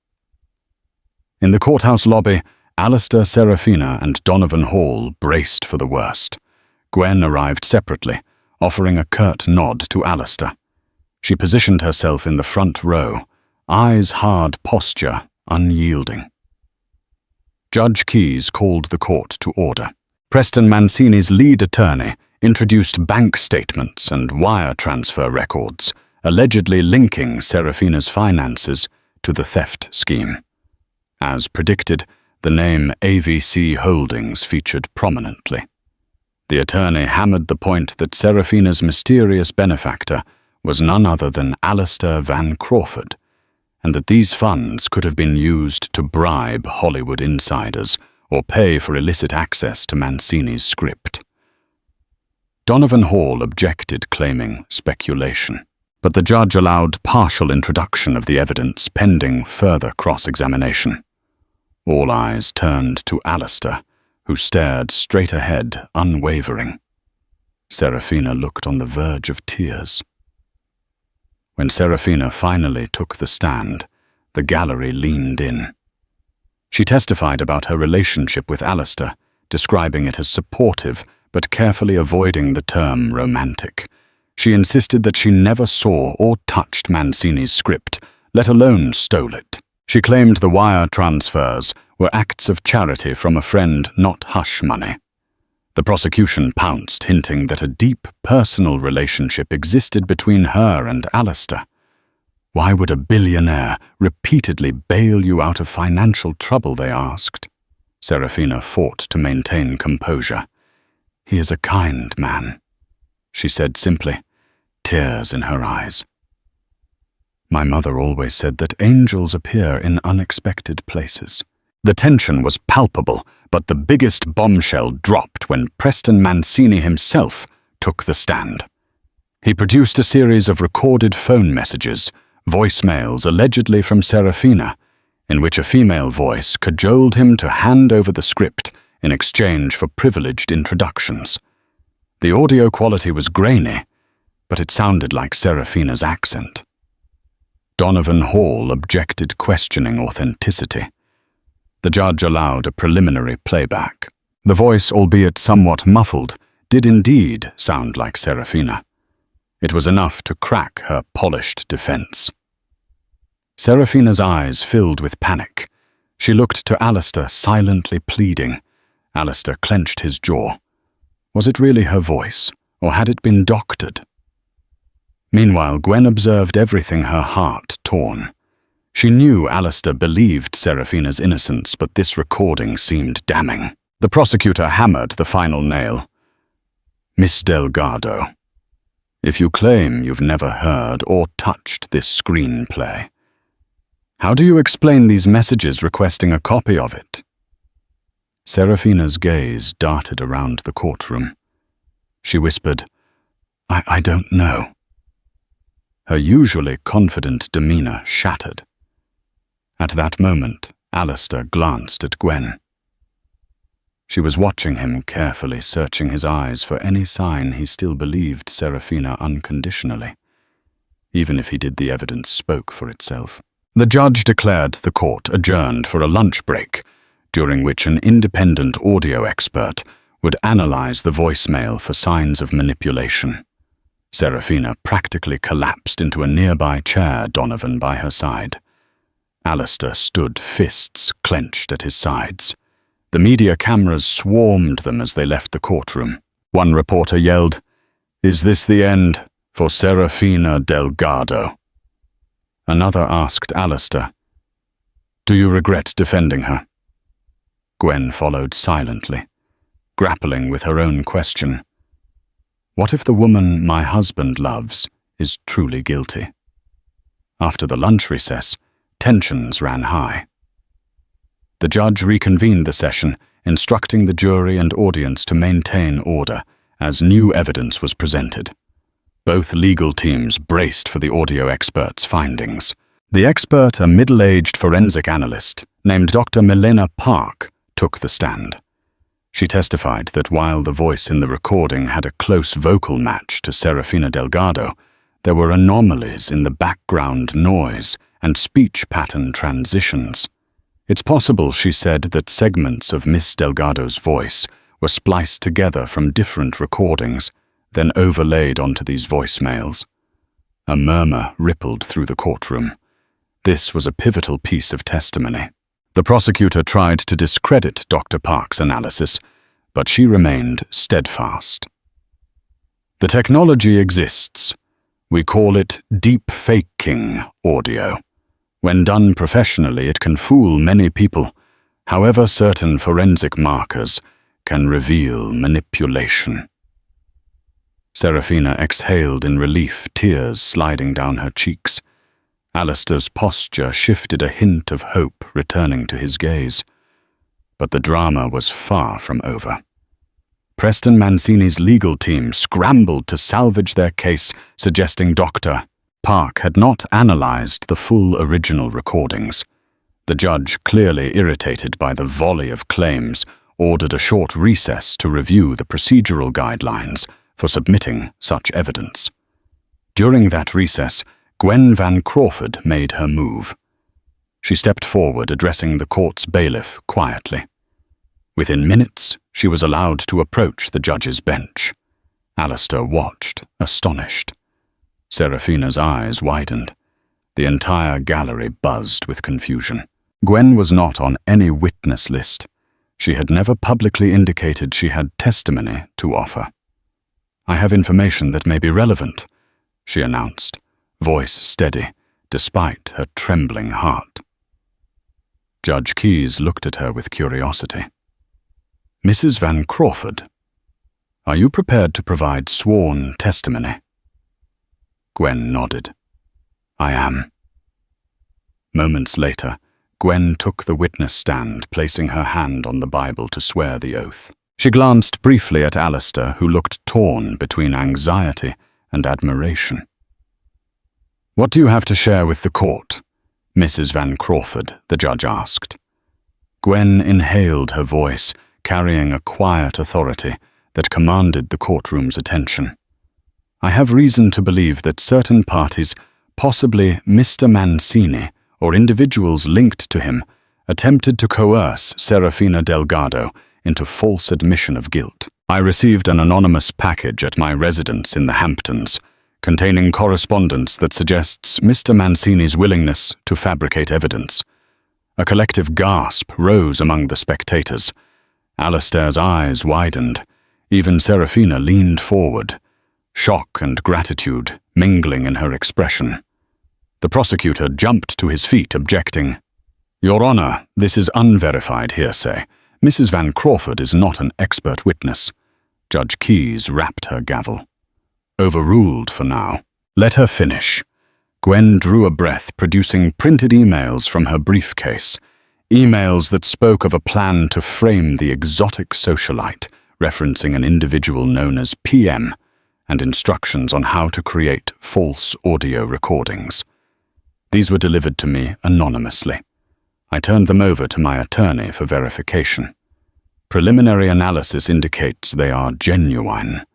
S1: In the courthouse lobby, Alistair, Serafina, and Donovan Hall braced for the worst. Gwen arrived separately, offering a curt nod to Alistair. She positioned herself in the front row, eyes hard, posture unyielding. Judge Keyes called the court to order. Preston Mancini's lead attorney introduced bank statements and wire transfer records, allegedly linking Serafina's finances to the theft scheme. As predicted, the name AVC Holdings featured prominently. The attorney hammered the point that Serafina's mysterious benefactor was none other than Alistair Van Crawford, and that these funds could have been used to bribe Hollywood insiders or pay for illicit access to Mancini's script. Donovan Hall objected, claiming speculation, but the judge allowed partial introduction of the evidence pending further cross-examination. All eyes turned to Alistair, who stared straight ahead, unwavering. Serafina looked on the verge of tears. When Serafina finally took the stand, the gallery leaned in. She testified about her relationship with Alistair, describing it as supportive, but carefully avoiding the term romantic. She insisted that she never saw or touched Mancini's script, let alone stole it. She claimed the wire transfers were acts of charity from a friend, not hush money. The prosecution pounced, hinting that a deep personal relationship existed between her and Alistair. Why would a billionaire repeatedly bail you out of financial trouble, they asked. Serafina fought to maintain composure. He is a kind man, she said simply, tears in her eyes. My mother always said that angels appear in unexpected places. The tension was palpable, but the biggest bombshell dropped when Preston Mancini himself took the stand. He produced a series of recorded phone messages, voicemails allegedly from Serafina, in which a female voice cajoled him to hand over the script in exchange for privileged introductions. The audio quality was grainy, but it sounded like Serafina's accent. Donovan Hall objected, questioning authenticity. The judge allowed a preliminary playback. The voice, albeit somewhat muffled, did indeed sound like Serafina. It was enough to crack her polished defense. Serafina's eyes filled with panic. She looked to Alistair, silently pleading. Alistair clenched his jaw. Was it really her voice, or had it been doctored? Meanwhile, Gwen observed everything, her heart torn. She knew Alistair believed Serafina's innocence, but this recording seemed damning. The prosecutor hammered the final nail. Miss Delgado, if you claim you've never heard or touched this screenplay, how do you explain these messages requesting a copy of it? Serafina's gaze darted around the courtroom. She whispered, I don't know. Her usually confident demeanor shattered. At that moment, Alistair glanced at Gwen. She was watching him carefully, searching his eyes for any sign he still believed Serafina unconditionally. Even if he did, the evidence spoke for itself. The judge declared the court adjourned for a lunch break, during which an independent audio expert would analyze the voicemail for signs of manipulation. Serafina practically collapsed into a nearby chair, Donovan by her side. Alistair stood, fists clenched at his sides. The media cameras swarmed them as they left the courtroom. One reporter yelled, "Is this the end for Serafina Delgado?" Another asked Alistair, "Do you regret defending her?" Gwen followed silently, grappling with her own question. What if the woman my husband loves is truly guilty? After the lunch recess, tensions ran high. The judge reconvened the session, instructing the jury and audience to maintain order as new evidence was presented. Both legal teams braced for the audio expert's findings. The expert, a middle-aged forensic analyst named Dr. Milena Park, took the stand. She testified that while the voice in the recording had a close vocal match to Serafina Delgado, there were anomalies in the background noise and speech pattern transitions. It's possible, she said, that segments of Miss Delgado's voice were spliced together from different recordings, then overlaid onto these voicemails. A murmur rippled through the courtroom. This was a pivotal piece of testimony. The prosecutor tried to discredit Dr. Park's analysis, but she remained steadfast. The technology exists. We call it deep faking audio. When done professionally, it can fool many people. However, certain forensic markers can reveal manipulation. Serafina exhaled in relief, tears sliding down her cheeks. Alistair's posture shifted, a hint of hope returning to his gaze. But the drama was far from over. Preston Mancini's legal team scrambled to salvage their case, suggesting Dr. Park had not analyzed the full original recordings. The judge, clearly irritated by the volley of claims, ordered a short recess to review the procedural guidelines for submitting such evidence. During that recess, Gwen Van Crawford made her move. She stepped forward, addressing the court's bailiff quietly. Within minutes, she was allowed to approach the judge's bench. Alistair watched, astonished. Serafina's eyes widened. The entire gallery buzzed with confusion. Gwen was not on any witness list. She had never publicly indicated she had testimony to offer. "I have information that may be relevant," she announced, voice steady, despite her trembling heart. Judge Keyes looked at her with curiosity. "Mrs. Van Crawford, are you prepared to provide sworn testimony?" Gwen nodded. "I am." Moments later, Gwen took the witness stand, placing her hand on the Bible to swear the oath. She glanced briefly at Alistair, who looked torn between anxiety and admiration. "What do you have to share with the court, Mrs. Van Crawford?" the judge asked. Gwen inhaled her voice, carrying a quiet authority that commanded the courtroom's attention. "I have reason to believe that certain parties, possibly Mr. Mancini or individuals linked to him, attempted to coerce Serafina Delgado into false admission of guilt. I received an anonymous package at my residence in the Hamptons, containing correspondence that suggests Mr. Mancini's willingness to fabricate evidence. A collective gasp rose among the spectators. Alistair's eyes widened. Even Serafina leaned forward, shock and gratitude mingling in her expression. The prosecutor jumped to his feet, objecting. "Your Honor, this is unverified hearsay. Mrs. Van Crawford is not an expert witness." Judge Keyes rapped her gavel. "Overruled for now. Let her finish." Gwen drew a breath, producing printed emails from her briefcase. Emails that spoke of a plan to frame the exotic socialite, referencing an individual known as PM, and instructions on how to create false audio recordings. These were delivered to me anonymously. I turned them over to my attorney for verification. Preliminary analysis indicates they are genuine,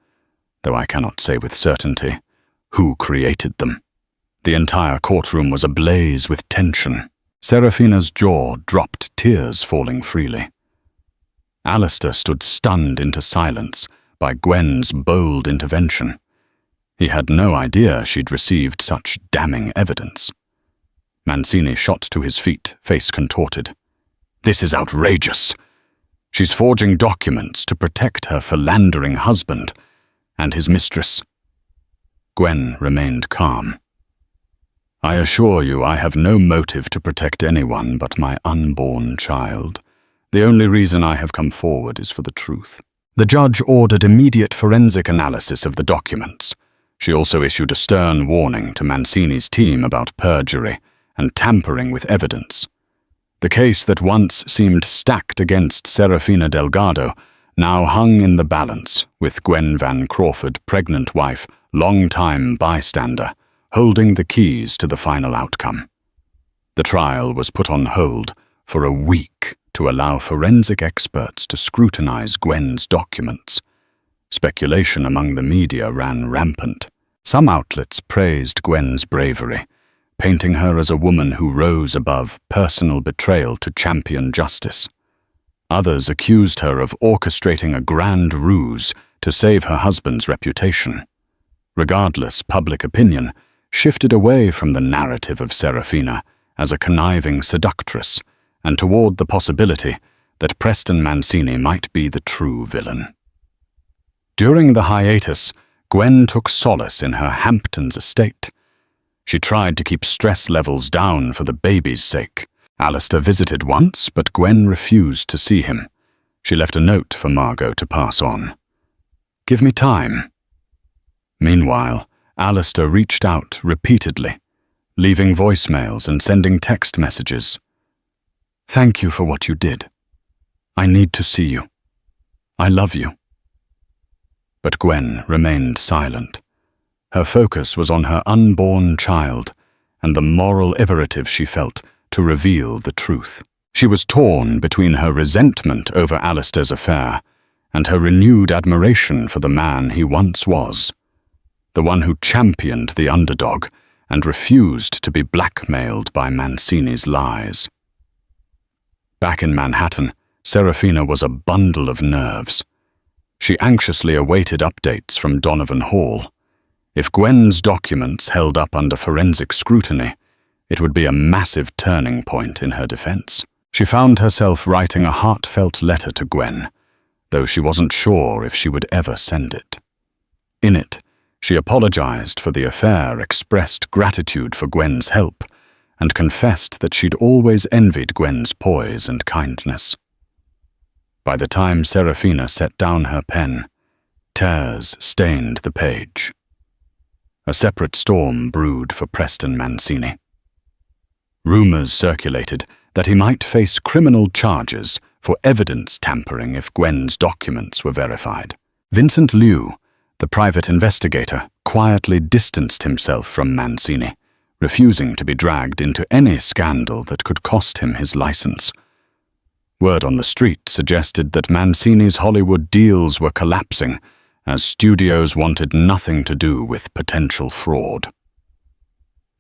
S1: though I cannot say with certainty who created them. The entire courtroom was ablaze with tension. Serafina's jaw dropped, tears falling freely. Alistair stood stunned into silence by Gwen's bold intervention. He had no idea she'd received such damning evidence. Mancini shot to his feet, face contorted. "This is outrageous. She's forging documents to protect her philandering husband and his mistress." Gwen remained calm. "I assure you I have no motive to protect anyone but my unborn child. The only reason I have come forward is for the truth." The judge ordered immediate forensic analysis of the documents. She also issued a stern warning to Mancini's team about perjury and tampering with evidence. The case that once seemed stacked against Serafina Delgado now hung in the balance, with Gwen Van Crawford, pregnant wife, long-time bystander, holding the keys to the final outcome. The trial was put on hold for a week to allow forensic experts to scrutinize Gwen's documents. Speculation among the media ran rampant. Some outlets praised Gwen's bravery, painting her as a woman who rose above personal betrayal to champion justice. Others accused her of orchestrating a grand ruse to save her husband's reputation. Regardless, public opinion shifted away from the narrative of Serafina as a conniving seductress and toward the possibility that Preston Mancini might be the true villain. During the hiatus, Gwen took solace in her Hamptons estate. She tried to keep stress levels down for the baby's sake. Alistair visited once, but Gwen refused to see him. She left a note for Margot to pass on. "Give me time." Meanwhile, Alistair reached out repeatedly, leaving voicemails and sending text messages. "Thank you for what you did. I need to see you. I love you." But Gwen remained silent. Her focus was on her unborn child and the moral imperative she felt to reveal the truth. She was torn between her resentment over Alistair's affair and her renewed admiration for the man he once was, the one who championed the underdog and refused to be blackmailed by Mancini's lies. Back in Manhattan, Serafina was a bundle of nerves. She anxiously awaited updates from Donovan Hall. If Gwen's documents held up under forensic scrutiny, it would be a massive turning point in her defense. She found herself writing a heartfelt letter to Gwen, though she wasn't sure if she would ever send it. In it, she apologized for the affair, expressed gratitude for Gwen's help, and confessed that she'd always envied Gwen's poise and kindness. By the time Serafina set down her pen, tears stained the page. A separate storm brewed for Preston Mancini. Rumors circulated that he might face criminal charges for evidence tampering if Gwen's documents were verified. Vincent Liu, the private investigator, quietly distanced himself from Mancini, refusing to be dragged into any scandal that could cost him his license. Word on the street suggested that Mancini's Hollywood deals were collapsing, as studios wanted nothing to do with potential fraud.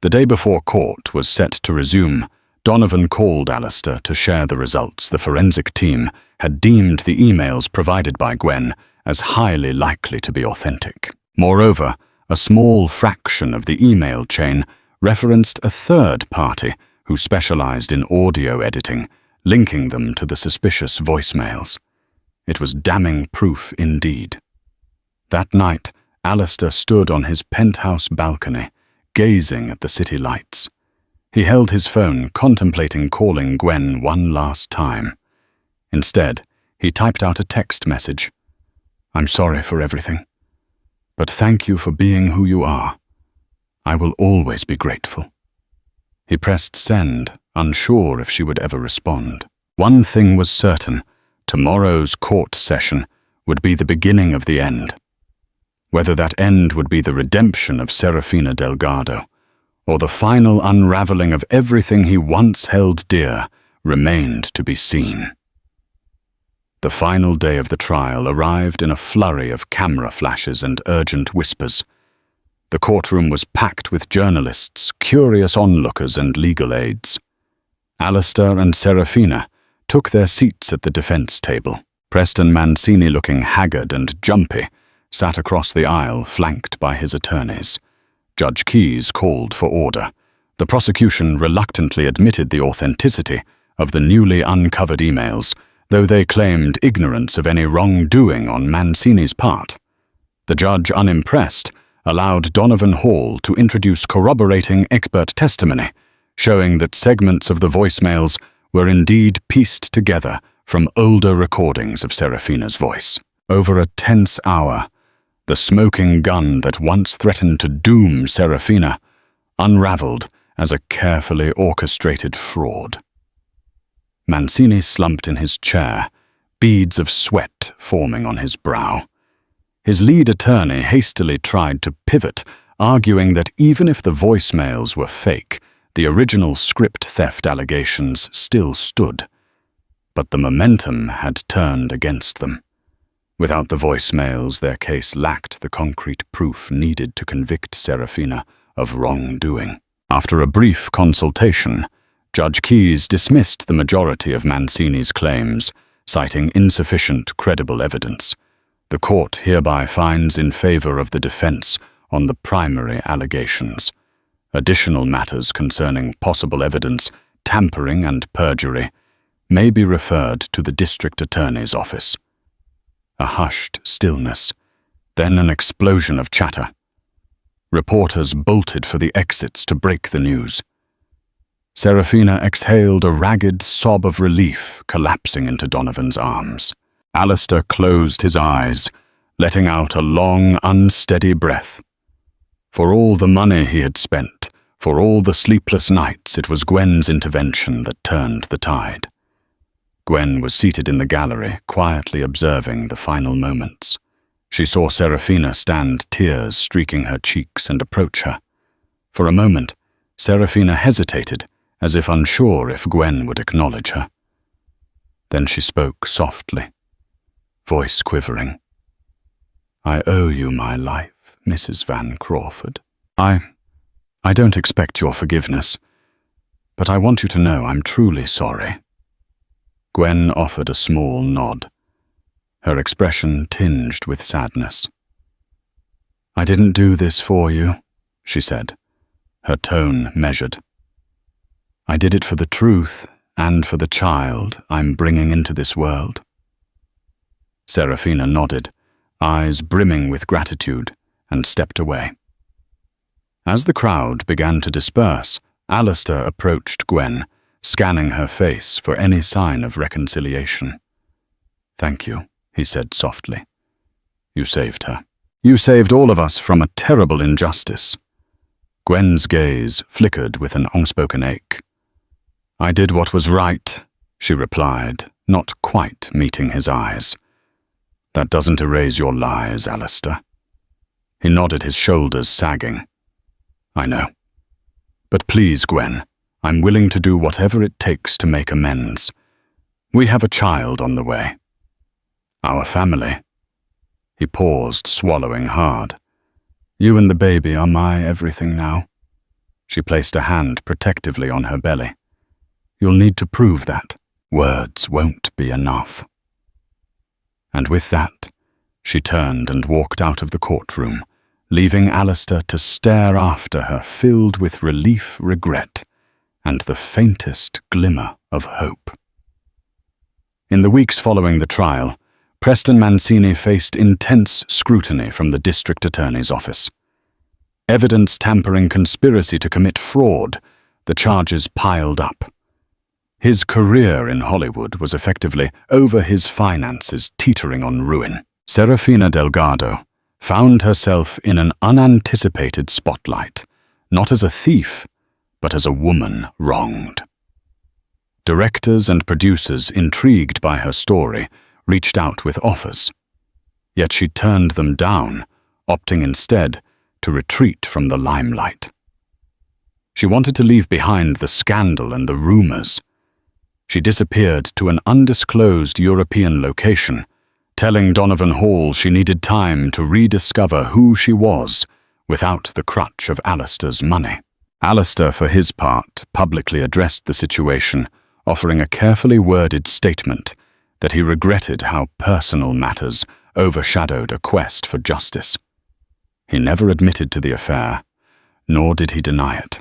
S1: The day before court was set to resume, Donovan called Alistair to share the results the forensic team had deemed the emails provided by Gwen as highly likely to be authentic. Moreover, A small fraction of the email chain referenced a third party who specialized in audio editing, linking them to the suspicious voicemails. It was damning proof indeed. That night, Alistair stood on his penthouse balcony, gazing at the city lights. He held his phone, contemplating calling Gwen one last time. Instead, he typed out a text message. "I'm sorry for everything, but thank you for being who you are. I will always be grateful." He pressed send, unsure if she would ever respond. One thing was certain: tomorrow's court session would be the beginning of the end. Whether that end would be the redemption of Serafina Delgado, or the final unraveling of everything he once held dear, remained to be seen. The final day of the trial arrived in a flurry of camera flashes and urgent whispers. The courtroom was packed with journalists, curious onlookers, and legal aides. Alistair and Serafina took their seats at the defense table. Preston Mancini, looking haggard and jumpy, sat across the aisle, flanked by his attorneys. Judge Keyes called for order. The prosecution reluctantly admitted the authenticity of the newly uncovered emails, though they claimed ignorance of any wrongdoing on Mancini's part. The judge, unimpressed, allowed Donovan Hall to introduce corroborating expert testimony, showing that segments of the voicemails were indeed pieced together from older recordings of Serafina's voice. Over a tense hour, the smoking gun that once threatened to doom Serafina unraveled as a carefully orchestrated fraud. Mancini slumped in his chair, beads of sweat forming on his brow. His lead attorney hastily tried to pivot, arguing that even if the voicemails were fake, the original script theft allegations still stood. But the momentum had turned against them. Without the voicemails, their case lacked the concrete proof needed to convict Serafina of wrongdoing. After a brief consultation, Judge Keyes dismissed the majority of Mancini's claims, citing insufficient credible evidence. The court hereby finds in favor of the defense on the primary allegations. Additional matters concerning possible evidence, tampering, and perjury may be referred to the district attorney's office. A hushed stillness, then an explosion of chatter. Reporters bolted for the exits to break the news. Serafina exhaled a ragged sob of relief, collapsing into Donovan's arms. Alistair closed his eyes, letting out a long, unsteady breath. For all the money he had spent, for all the sleepless nights, it was Gwen's intervention that turned the tide. Gwen was seated in the gallery, quietly observing the final moments. She saw Serafina stand, tears streaking her cheeks, and approach her. For a moment, Serafina hesitated, as if unsure if Gwen would acknowledge her. Then she spoke softly, voice quivering. "I owe you my life, Mrs. Van Crawford. I don't expect your forgiveness, but I want you to know I'm truly sorry." Gwen offered a small nod, her expression tinged with sadness. "I didn't do this for you," she said, her tone measured. "I did it for the truth and for the child I'm bringing into this world." Serafina nodded, eyes brimming with gratitude, and stepped away. As the crowd began to disperse, Alistair approached Gwen, scanning her face for any sign of reconciliation. "Thank you," he said softly. "You saved her. You saved all of us from a terrible injustice." Gwen's gaze flickered with an unspoken ache. "I did what was right," she replied, not quite meeting his eyes. "That doesn't erase your lies, Alistair." He nodded, his shoulders sagging. "I know. But please, Gwen, I'm willing to do whatever it takes to make amends. We have a child on the way. Our family." He paused, swallowing hard. "You and the baby are my everything now." She placed a hand protectively on her belly. "You'll need to prove that. Words won't be enough." And with that, she turned and walked out of the courtroom, leaving Alistair to stare after her, filled with relief, regret, and the faintest glimmer of hope. In the weeks following the trial, Preston Mancini faced intense scrutiny from the district attorney's office. Evidence-tampering conspiracy to commit fraud, the charges piled up. His career in Hollywood was effectively over his finances teetering on ruin. Serafina Delgado found herself in an unanticipated spotlight, not as a thief, but as a woman wronged. Directors and producers, intrigued by her story, reached out with offers. Yet she turned them down, opting instead to retreat from the limelight. She wanted to leave behind the scandal and the rumors. She disappeared to an undisclosed European location, telling Donovan Hall she needed time to rediscover who she was without the crutch of Alistair's money. Alistair, for his part, publicly addressed the situation, offering a carefully worded statement that he regretted how personal matters overshadowed a quest for justice. He never admitted to the affair, nor did he deny it.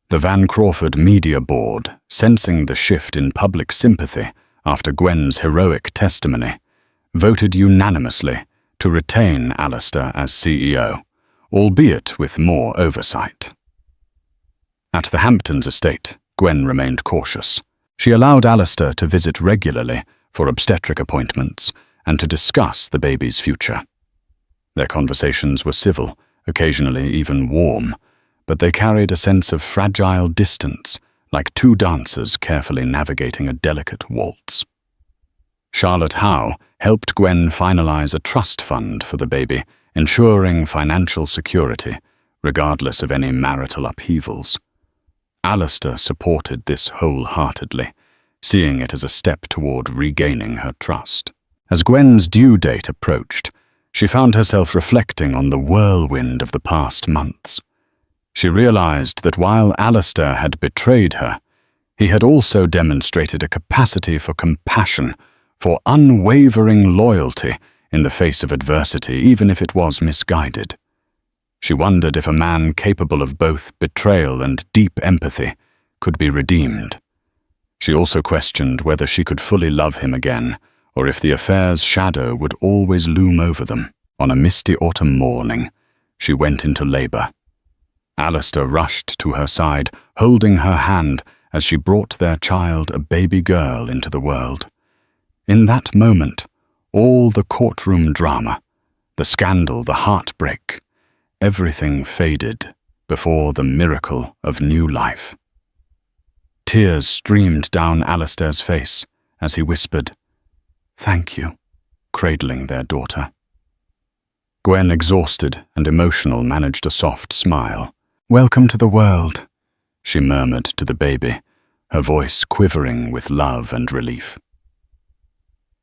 S1: The Van Crawford Media Board, sensing the shift in public sympathy after Gwen's heroic testimony, voted unanimously to retain Alistair as CEO, albeit with more oversight. At the Hamptons estate, Gwen remained cautious. She allowed Alistair to visit regularly for obstetric appointments and to discuss the baby's future. Their conversations were civil, occasionally even warm, but they carried a sense of fragile distance, like two dancers carefully navigating a delicate waltz. Charlotte Howe helped Gwen finalize a trust fund for the baby, ensuring financial security, regardless of any marital upheavals. Alistair supported this wholeheartedly, seeing it as a step toward regaining her trust. As Gwen's due date approached, she found herself reflecting on the whirlwind of the past months. She realized that while Alistair had betrayed her, he had also demonstrated a capacity for compassion, for unwavering loyalty in the face of adversity, even if it was misguided. She wondered if a man capable of both betrayal and deep empathy could be redeemed. She also questioned whether she could fully love him again, or if the affair's shadow would always loom over them. On a misty autumn morning, she went into labor. Alistair rushed to her side, holding her hand as she brought their child, a baby girl, into the world. In that moment, all the courtroom drama, the scandal, the heartbreak, everything faded before the miracle of new life. Tears streamed down Alistair's face as he whispered, "Thank you," cradling their daughter. Gwen, exhausted and emotional, managed a soft smile. "Welcome to the world," she murmured to the baby, her voice quivering with love and relief.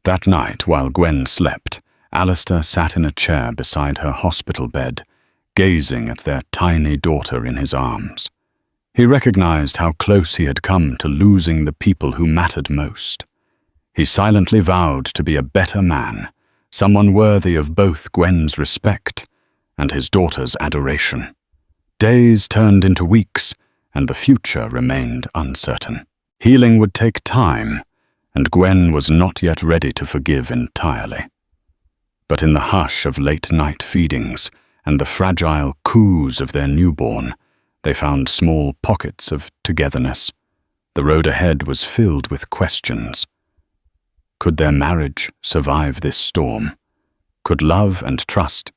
S1: That night, while Gwen slept, Alistair sat in a chair beside her hospital bed, gazing at their tiny daughter in his arms. He recognized how close he had come to losing the people who mattered most. He silently vowed to be a better man, someone worthy of both Gwen's respect and his daughter's adoration. Days turned into weeks, and the future remained uncertain. Healing would take time, and Gwen was not yet ready to forgive entirely. But in the hush of late-night feedings and the fragile coos of their newborn, they found small pockets of togetherness. The road ahead was filled with questions. Could their marriage survive this storm? Could love and trust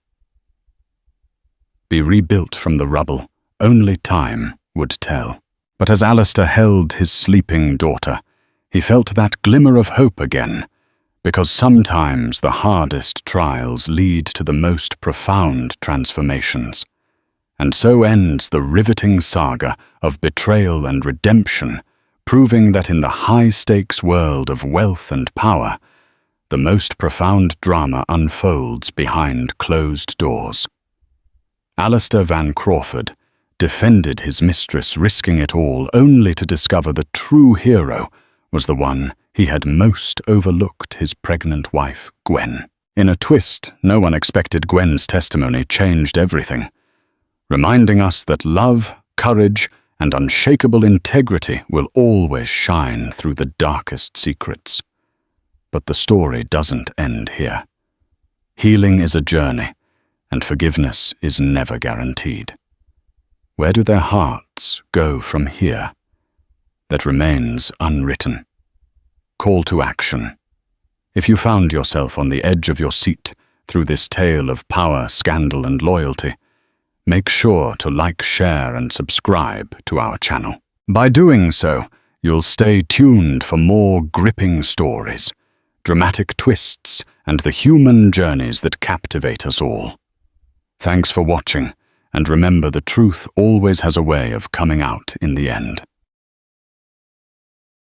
S1: be rebuilt from the rubble? Only time would tell. But as Alistair held his sleeping daughter, he felt that glimmer of hope again, because sometimes the hardest trials lead to the most profound transformations. And so ends the riveting saga of betrayal and redemption, proving that in the high-stakes world of wealth and power, the most profound drama unfolds behind closed doors. Alistair Van Crawford defended his mistress, risking it all, only to discover the true hero was the one he had most overlooked, his pregnant wife, Gwen. In a twist, no one expected Gwen's testimony changed everything, reminding us that love, courage, and unshakable integrity will always shine through the darkest secrets. But the story doesn't end here. Healing is a journey, and forgiveness is never guaranteed. Where do their hearts go from here? That remains unwritten. Call to action. If you found yourself on the edge of your seat through this tale of power, scandal, and loyalty, make sure to like, share, and subscribe to our channel. By doing so, you'll stay tuned for more gripping stories, dramatic twists, and the human journeys that captivate us all. Thanks for watching, and remember, the truth always has a way of coming out in the end.